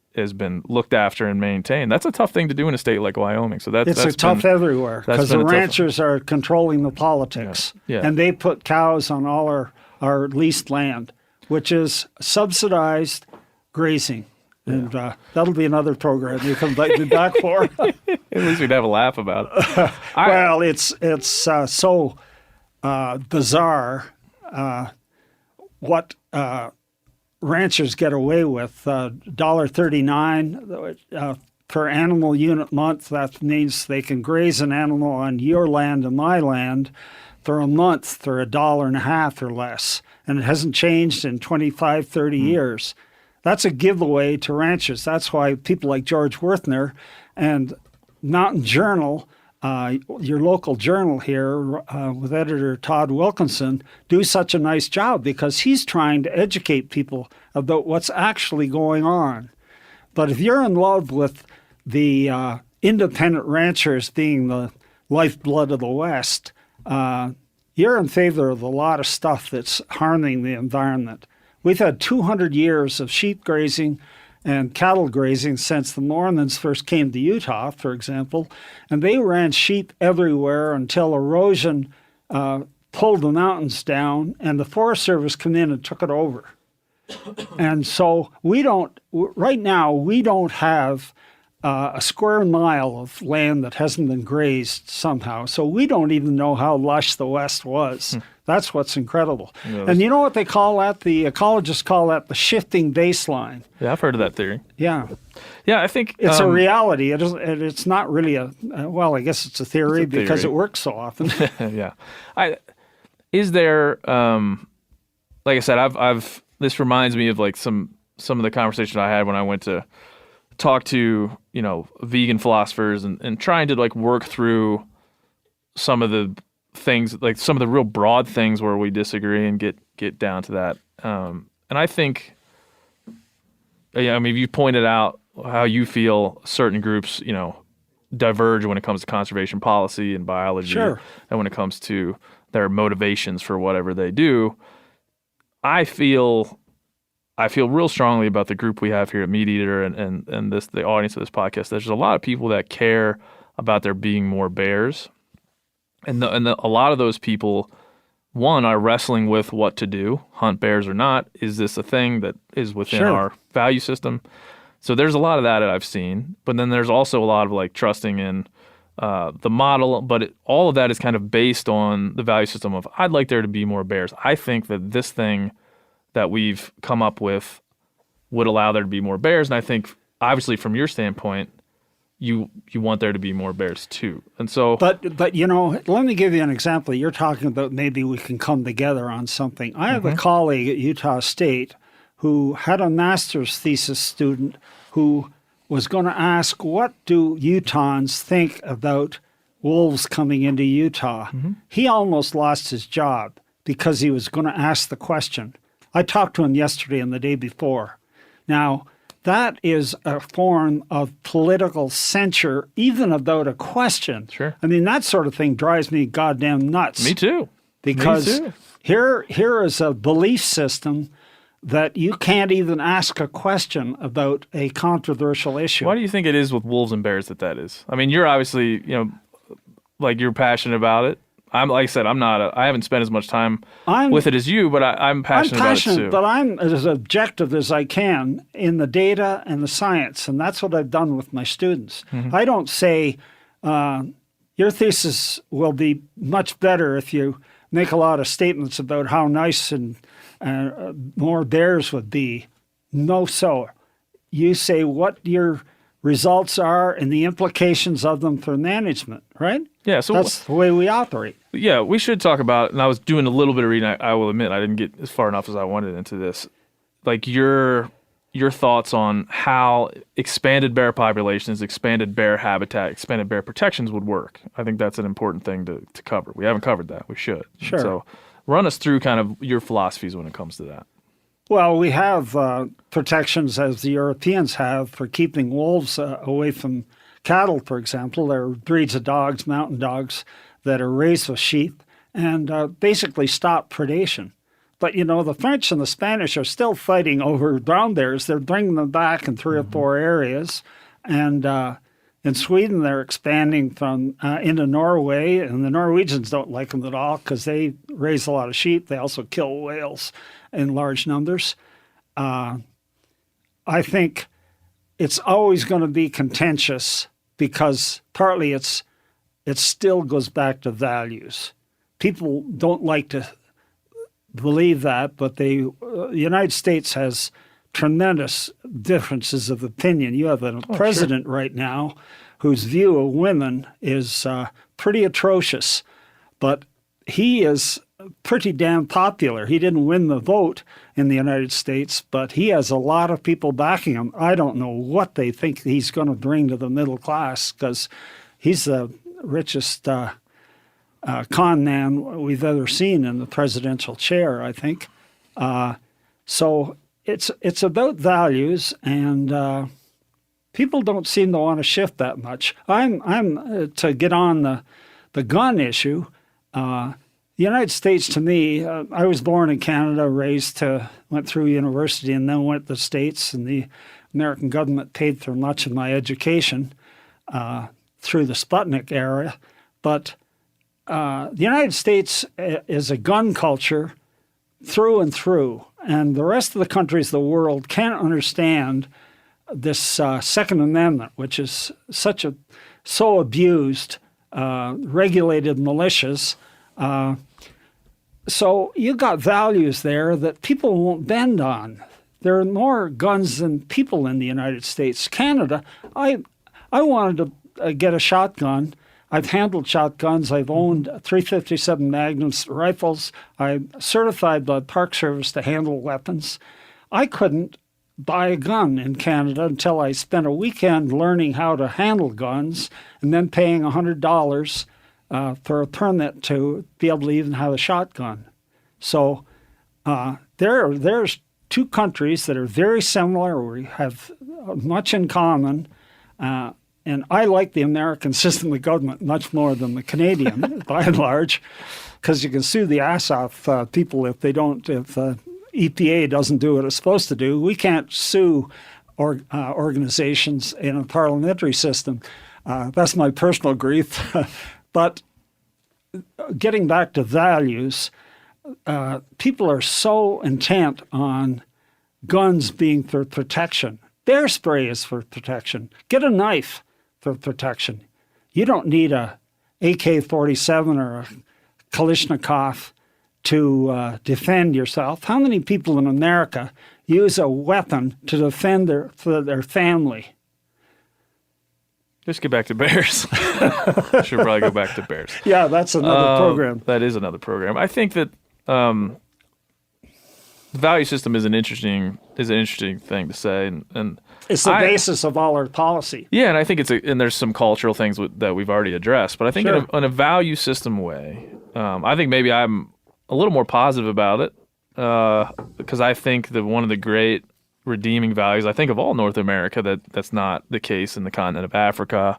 looked after and maintained. That's a tough thing to do in a state like Wyoming. So that's tough everywhere because the ranchers are controlling the politics, and they put cows on all our leased land, which is subsidized grazing. And that'll be another program you can invite me back for. At least we'd have a laugh about it. Well, it's so bizarre what ranchers get away with. $1.39 per animal unit month. That means they can graze an animal on your land and my land for a month for $1.50 or less. And it hasn't changed in 25, 30 years. That's a giveaway to ranchers. That's why people like George Werthner and Mountain Journal, your local journal here with editor Todd Wilkinson, do such a nice job because he's trying to educate people about what's actually going on. But if you're in love with the independent ranchers being the lifeblood of the West, you're in favor of a lot of stuff that's harming the environment. We've had 200 years of sheep grazing and cattle grazing since the Mormons first came to Utah, for example, and they ran sheep everywhere until erosion pulled the mountains down and the Forest Service came in and took it over. And so right now, we don't have a square mile of land that hasn't been grazed somehow. So we don't even know how lush the West was. That's what's incredible. Yeah, and you know what they call that? The ecologists call that the shifting baseline. Yeah, I've heard of that theory. Yeah. Yeah, I think it's a reality. It's not really well, I guess it's a theory because it works so often. Yeah. Is there, like I said, this reminds me of like some of the conversations I had when I went to talk to, vegan philosophers and trying to like work through some of the things, like some of the real broad things where we disagree and get down to that. And I think, you pointed out how you feel certain groups, diverge when it comes to conservation policy and biology, sure, and when it comes to their motivations for whatever they do. I feel real strongly about the group we have here at Meat Eater and the audience of this podcast. There's a lot of people that care about there being more bears. And a lot of those people, one, are wrestling with what to do, hunt bears or not. Is this a thing that is within sure, our value system? So there's a lot of that I've seen, but then there's also a lot of like trusting in the model, but all of that is kind of based on the value system of I'd like there to be more bears. I think that this thing that we've come up with would allow there to be more bears, and I think obviously from your standpoint, you want there to be more bears too. And so But let me give you an example. You're talking about maybe we can come together on something. I have a colleague at Utah State who had a master's thesis student who was going to ask, what do Utahns think about wolves coming into Utah? He almost lost his job because he was going to ask the question. I talked to him yesterday and the day before. Now, that is a form of political censure, even about a question. Sure. I mean, that sort of thing drives me goddamn nuts. me too. Because Me too. here is a belief system that you can't even ask a question about a controversial issue. Why do you think it is with wolves and bears that is? I mean, you're obviously, like you're passionate about it. I'm like I said, I haven't spent as much time with it as you, but I'm passionate about it too. But I'm as objective as I can in the data and the science, and that's what I've done with my students. I don't say your thesis will be much better if you make a lot of statements about how nice and more bears would be. No, so you say what your results are and the implications of them for management, right? Yeah, so that's the way we operate. Yeah, we should talk about, and I was doing a little bit of reading. I will admit I didn't get as far enough as I wanted into this. Like your thoughts on how expanded bear populations, expanded bear habitat, expanded bear protections would work. I think that's an important thing to cover. We haven't covered that. We should. Sure. So run us through kind of your philosophies when it comes to that. Well, we have protections, as the Europeans have, for keeping wolves away from cattle, for example. There are breeds of dogs, mountain dogs, that are raised with sheep and basically stop predation. But, the French and the Spanish are still fighting over brown bears. They're bringing them back in 3 or 4 areas. And in Sweden, they're expanding from into Norway, and the Norwegians don't like them at all because they raise a lot of sheep. They also kill whales in large numbers. I think it's always going to be contentious because partly it still goes back to values. People don't like to believe that, but the United States has tremendous differences of opinion. You have a president right now whose view of women is pretty atrocious, but he is pretty damn popular. He didn't win the vote in the United States, but he has a lot of people backing him. I don't know what they think he's going to bring to the middle class because he's the richest con man we've ever seen in the presidential chair, I think. So it's about values, and people don't seem to want to shift that much. I'm to get on the gun issue. The United States, to me, I was born in Canada, went through university, and then went to the States, and the American government paid for much of my education through the Sputnik era. But the United States is a gun culture through and through, and the rest of the countries of the world can't understand this Second Amendment, which is so abused, regulated militias. So you got values there that people won't bend on. There are more guns than people in the United States. Canada, I wanted to get a shotgun. I've handled shotguns. I've owned 357 Magnum rifles. I'm certified by the Park Service to handle weapons. I couldn't buy a gun in Canada until I spent a weekend learning how to handle guns and then paying $100 for a permit to be able to even have a shotgun. So there's 2 countries that are very similar. We have much in common. And I like the American system of government much more than the Canadian, by and large, because you can sue the ass off people if EPA doesn't do what it's supposed to do. We can't sue organizations in a parliamentary system. That's my personal grief. But getting back to values, people are so intent on guns being for protection. Bear spray is for protection. Get a knife for protection. You don't need a AK-47 or a Kalashnikov to defend yourself. How many people in America use a weapon to defend their family? Just get back to bears. Should probably go back to bears. Yeah, that's another program. That is another program. I think that the value system is an interesting thing to say, and it's the basis of all our policy. Yeah, and I think and there's some cultural things that we've already addressed, but I think Sure. in a value system way, I think maybe I'm a little more positive about it because I think that one of the great redeeming values, I think, of all North America, that's not the case in the continent of Africa.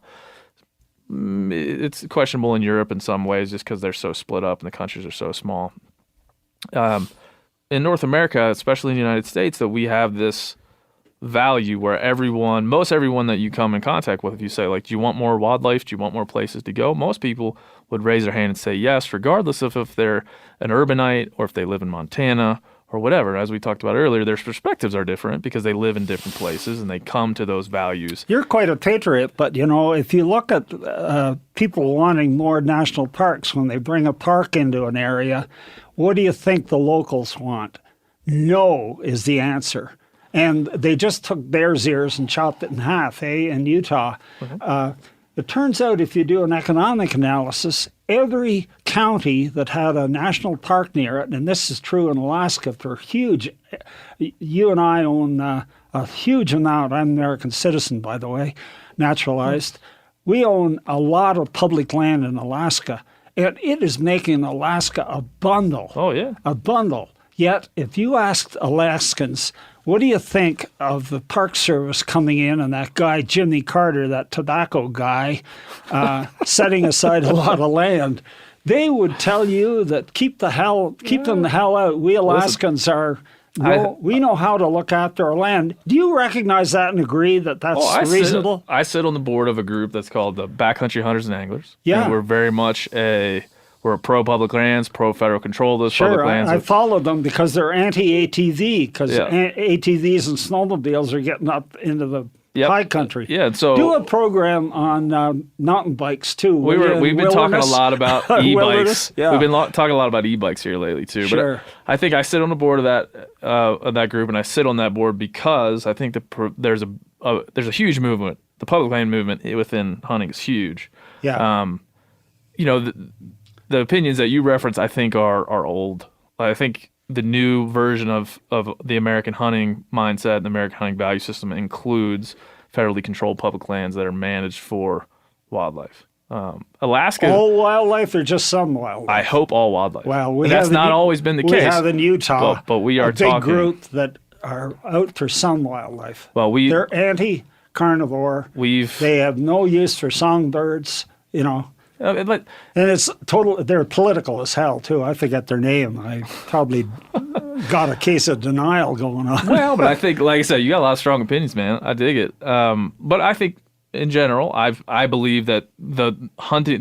It's questionable in Europe in some ways just because they're so split up and the countries are so small. In North America, especially in the United States, that we have this value where most everyone that you come in contact with, if you say, like, do you want more wildlife? Do you want more places to go? Most people would raise their hand and say yes, regardless of if they're an urbanite or if they live in Montana or whatever. As we talked about earlier, their perspectives are different because they live in different places and they come to those values. You're quite a patriot, but, if you look at people wanting more national parks, when they bring a park into an area, what do you think the locals want? No is the answer. And they just took bear's ears and chopped it in half, in Utah. Mm-hmm. It turns out if you do an economic analysis, every county that had a national park near it, and this is true in Alaska for huge, you and I own a huge amount. I'm an American citizen, by the way, naturalized. Mm-hmm. We own a lot of public land in Alaska, and it is making Alaska a bundle. Oh, yeah. A bundle. Yet, if you asked Alaskans, what do you think of the Park Service coming in and that guy, Jimmy Carter, that tobacco guy, setting aside a lot of land? They would tell you that keep them the hell out. We Alaskans we know how to look after our land. Do you recognize that and agree that that's reasonable? I sit on the board of a group that's called the Backcountry Hunters and Anglers. Yeah. And we're very much we're pro public lands, pro federal control of those public lands. I follow them because they're anti-ATV, because ATVs and snowmobiles are getting up into the high country. Yeah, so do a program on mountain bikes too. We've been talking a lot about e-bikes. Yeah. We've been talking a lot about e-bikes here lately too. Sure. But I think I sit on the board of that group, and I sit on that board because I think there's a huge movement. The public land movement within hunting is huge. Yeah. The opinions that you reference, I think, are old. I think the new version of the American hunting mindset and the American hunting value system includes federally controlled public lands that are managed for wildlife. Alaska... All wildlife or just some wildlife? I hope all wildlife. Well, that's not always been the case. We have in Utah but we are a big group that are out for some wildlife. Well, they're anti-carnivore. They have no use for songbirds, And it's they're political as hell, too. I forget their name. I probably got a case of denial going on. Well, but I think, like I said, you got a lot of strong opinions, man. I dig it. But I think, in general, I believe that the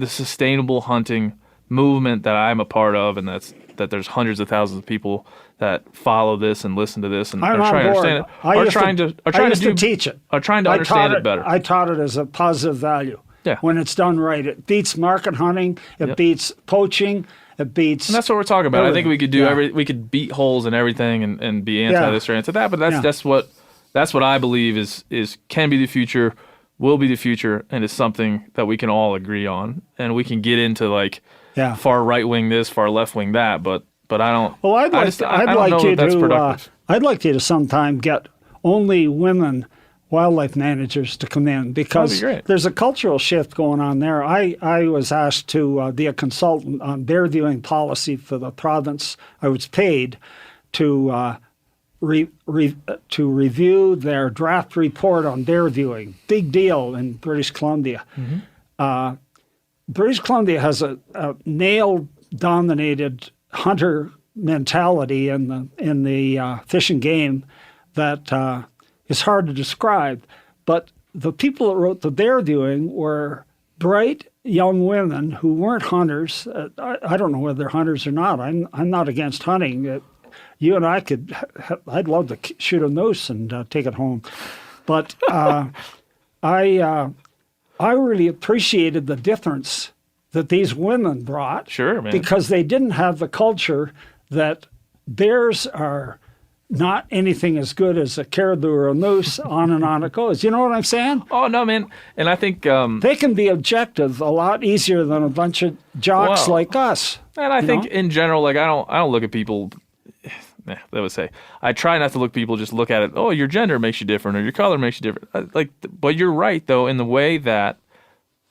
sustainable hunting movement that I'm a part of, and that there's hundreds of thousands of people that follow this and listen to this and are trying to understand it, I used to teach it. Are trying to understand it better. I taught it as a positive value. Yeah. When it's done right, it beats market hunting. It beats poaching. It beats. And that's what we're talking about. I think we could do we could beat holes in everything and be anti this or anti that. But that's what I believe is can be the future, will be the future, and is something that we can all agree on. And we can get into far right wing this, far left wing that. But I don't. Well, I'd like you to sometime get only women wildlife managers to come in, because there's a cultural shift going on there. I was asked to be a consultant on bear viewing policy for the province. I was paid to review their draft report on bear viewing. Big deal in British Columbia. Mm-hmm. British Columbia has a male-dominated hunter mentality in the fish and game that is hard to describe. But the people that wrote the bear viewing were bright young women who weren't hunters. I don't know whether they're hunters or not. I'm not against hunting. You and I I'd love to shoot a moose and take it home. But I really appreciated the difference that these women brought. Sure, man. Because they didn't have the culture that bears are not anything as good as a caribou or a moose, on and on it goes. You know what I'm saying? Oh, no, man. And I think... they can be objective a lot easier than a bunch of jocks Well, like us. and I think in general, like I don't look at people... They would say, I try not to just look at it, oh, your gender makes you different or your color makes you different. But you're right, though, in the way that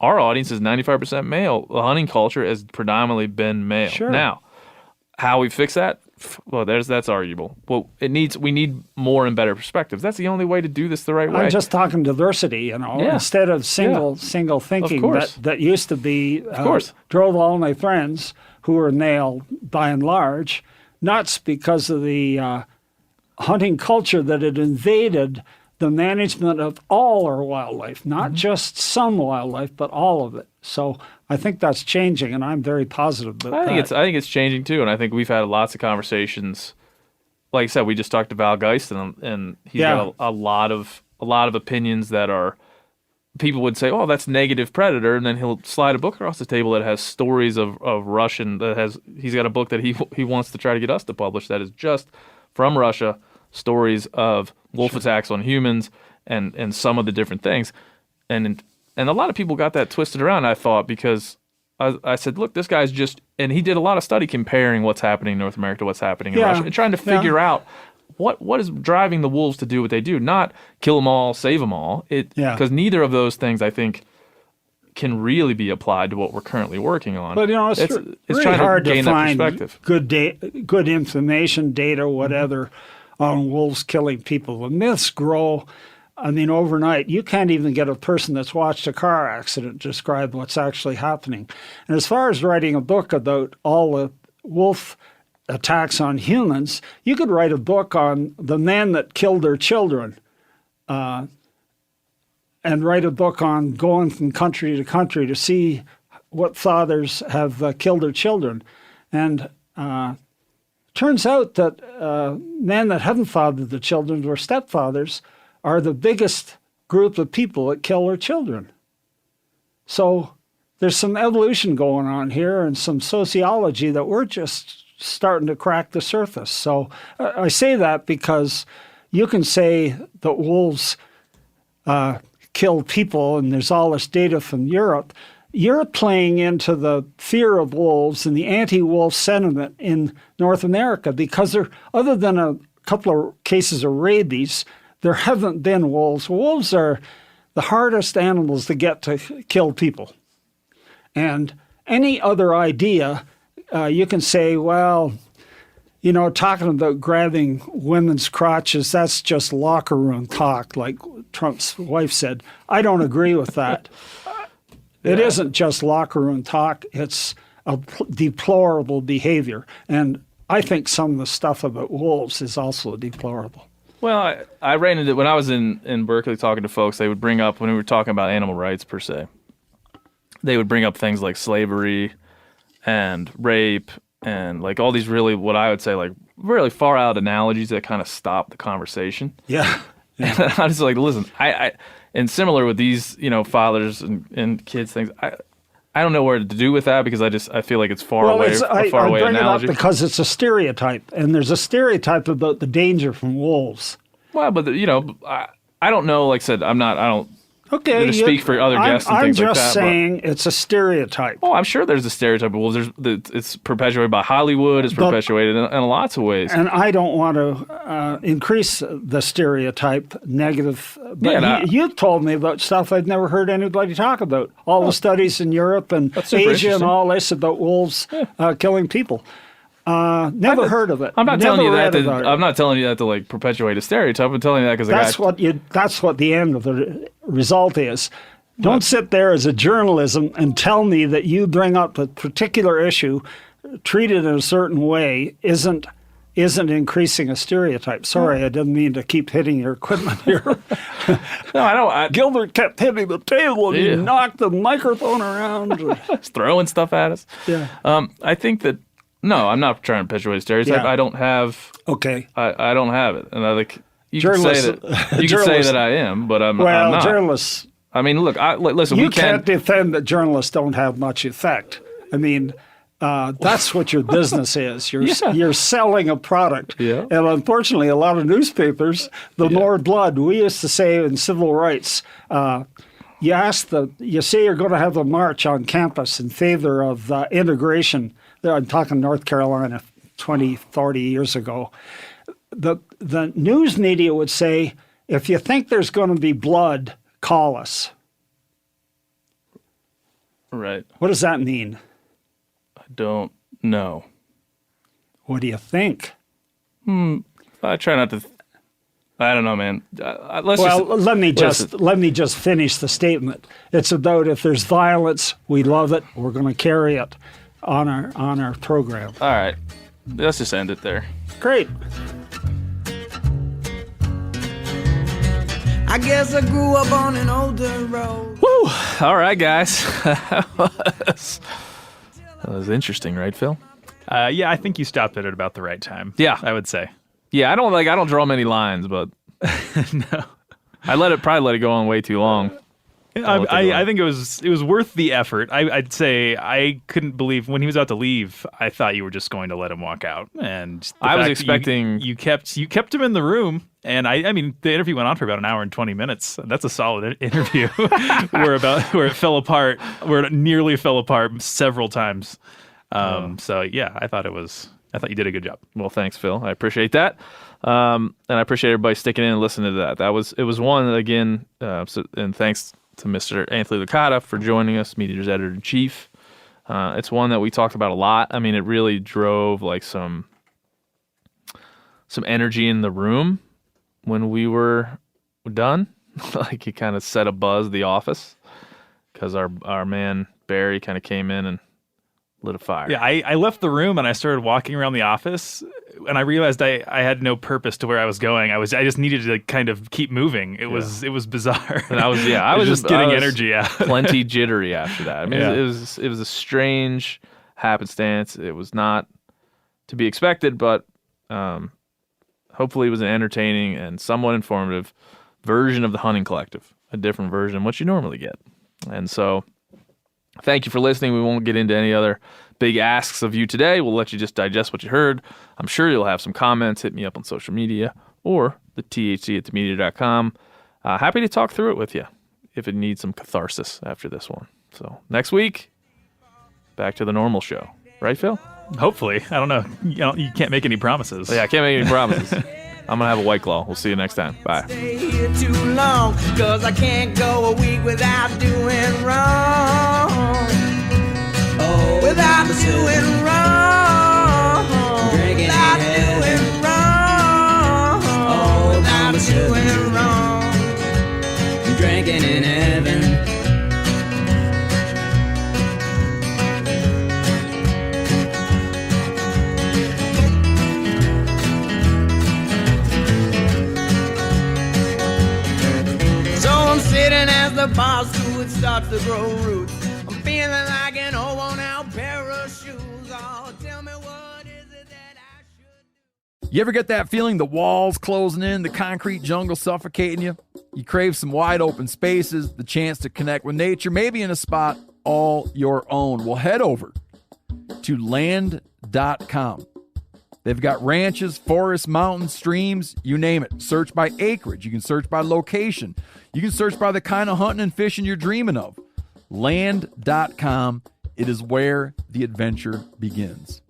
our audience is 95% male. The hunting culture has predominantly been male. Sure. Now, how we fix that? Well, that's arguable. Well, we need more and better perspectives. That's the only way to do this the right way. I'm just talking diversity, instead of single thinking course. that used to be. Of course. Drove all my friends who were male by and large nuts because of the hunting culture that had invaded the management of all our wildlife, not just some wildlife, but all of it. So I think that's changing, and I'm very positive about that. I think it's changing too, and I think we've had lots of conversations. Like I said, we just talked to Val Geist, and he's got a lot of opinions that are. People would say, "Oh, that's negative predator," and then he'll slide a book across the table that has stories of Russian. He's got a book that he wants to try to get us to publish that is just from Russia, stories of wolf attacks on humans and some of the different things, and a lot of people got that twisted around. I thought because I said, look, this guy's and he did a lot of study comparing what's happening in North America to what's happening in Russia and trying to figure out. What is driving the wolves to do what they do? Not kill them all, save them all. Because neither of those things, I think, can really be applied to what we're currently working on. But it's really trying hard to gain that find perspective. good information, data, whatever, on wolves killing people. The myths grow. I mean, overnight, you can't even get a person that's watched a car accident to describe what's actually happening. And as far as writing a book about all the wolf attacks on humans, you could write a book on the men that killed their children, and write a book on going from country to country to see what fathers have killed their children. And turns out that men that haven't fathered the children or stepfathers are the biggest group of people that kill their children. So there's some evolution going on here and some sociology that we're just starting to crack the surface. So I say that because you can say that wolves kill people, and there's all this data from Europe. You're playing into the fear of wolves and the anti-wolf sentiment in North America because other than a couple of cases of rabies, there haven't been wolves. Wolves are the hardest animals to get to kill people. And any other idea, you can say, well, talking about grabbing women's crotches, that's just locker room talk, like Trump's wife said. I don't agree with that. It isn't just locker room talk. It's a deplorable behavior. And I think some of the stuff about wolves is also deplorable. Well, I ran into it when I was in Berkeley talking to folks. They would bring up, when we were talking about animal rights per se, they would bring up things like slavery and rape and like all these really, what I would say, like really far out analogies that kind of stop the conversation. Yeah. And I was like, listen, I and similar with these, fathers and kids things, I don't know where to do with that because I feel like it's far away I bring analogy. it up because it's a stereotype, and there's a stereotype about the danger from wolves. Well, but I don't know. Like I said, I don't. Okay, to speak for other guests and things like that. I'm just saying it's a stereotype. Oh, I'm sure there's a stereotype of wolves. It's perpetuated by Hollywood. It's perpetuated in lots of ways. And I don't want to increase the stereotype negative. But you told me about stuff I'd never heard anybody talk about. All the studies in Europe and Asia and all this about wolves killing people. Never heard of it. I'm not telling you that. I'm not telling you that to like perpetuate a stereotype. I'm telling you that because that's what the end of the result is. Don't sit there as a journalism and tell me that you bring up a particular issue, treated in a certain way, isn't increasing a stereotype. Sorry, I didn't mean to keep hitting your equipment here. No, I don't. Gilbert kept hitting the table and he knocked the microphone around. Just throwing stuff at us. Yeah. I think that. No, I'm not trying to perpetuate a stereotype. Yeah. I don't have. Okay. I don't have it, and I like. You can say that I am, but I'm not. Journalists. I mean, look, listen. You can't defend that journalists don't have much effect. I mean, that's what your business is. You're selling a product. Yeah. And unfortunately, a lot of newspapers, more blood. We used to say in civil rights, you say you're going to have a march on campus in favor of integration. I'm talking North Carolina 20, 30 years ago. The news media would say, if you think there's going to be blood, call us. Right. What does that mean? I don't know. What do you think? I try not to. I don't know, man. Let me just finish the statement. It's about if there's violence, we love it. We're going to carry it on our program. All right. Let's just end it there. Great. I guess I grew up on an older road. Woo! All right, guys. That was interesting, right, Phil? Yeah, I think you stopped it at about the right time. Yeah, I would say. Yeah, I don't draw many lines, but no, I probably let it go on way too long. I think it was worth the effort. I'd say I couldn't believe when he was about to leave. I thought you were just going to let him walk out, and I was expecting you kept him in the room. And I mean, the interview went on for about an hour and 20 minutes. That's a solid interview. where it fell apart, where it nearly fell apart several times. So yeah, I thought you did a good job. Well, thanks, Phil. I appreciate that. And I appreciate everybody sticking in and listening to that. It was one again. And thanks to Mr. Anthony Licata for joining us, Meat Eater's editor-in-chief. It's one that we talked about a lot. I mean, it really drove like some energy in the room when we were done. Like it kind of set a buzz in the office because our man Barrie kind of came in and lit a fire. Yeah, I left the room and I started walking around the office and I realized I had no purpose to where I was going. I just needed to kind of keep moving. It was bizarre. And I was just getting energy out. Plenty jittery after that. I mean, it was a strange happenstance. It was not to be expected, but hopefully it was an entertaining and somewhat informative version of the Hunting Collective, a different version of what you normally get. And so thank you for listening. We won't get into any other big asks of you today. We'll let you just digest what you heard. I'm sure you'll have some comments. Hit me up on social media or the thc@themedia.com. Happy to talk through it with you if it needs some catharsis after this one. So next week, back to the normal show. Right, Phil? Hopefully. I don't know. You can't make any promises. Yeah, I can't make any promises. I'm going to have a White Claw. We'll see you next time. Bye. Stay here too long, 'cause I can't go a week without doing wrong. Oh, without doing wrong. Without doing wrong. Oh, without doing wrong. Drinking in heaven. Sitting as the boss who it starts to grow roots. I'm feeling like an old worn out pair of shoes. Oh, tell me what is it that I should do? You ever get that feeling the walls closing in, the concrete jungle suffocating you? You crave some wide open spaces, the chance to connect with nature, maybe in a spot all your own. Well, head over to land.com. They've got ranches, forests, mountains, streams, you name it. Search by acreage. You can search by location. You can search by the kind of hunting and fishing you're dreaming of. Land.com. It is where the adventure begins.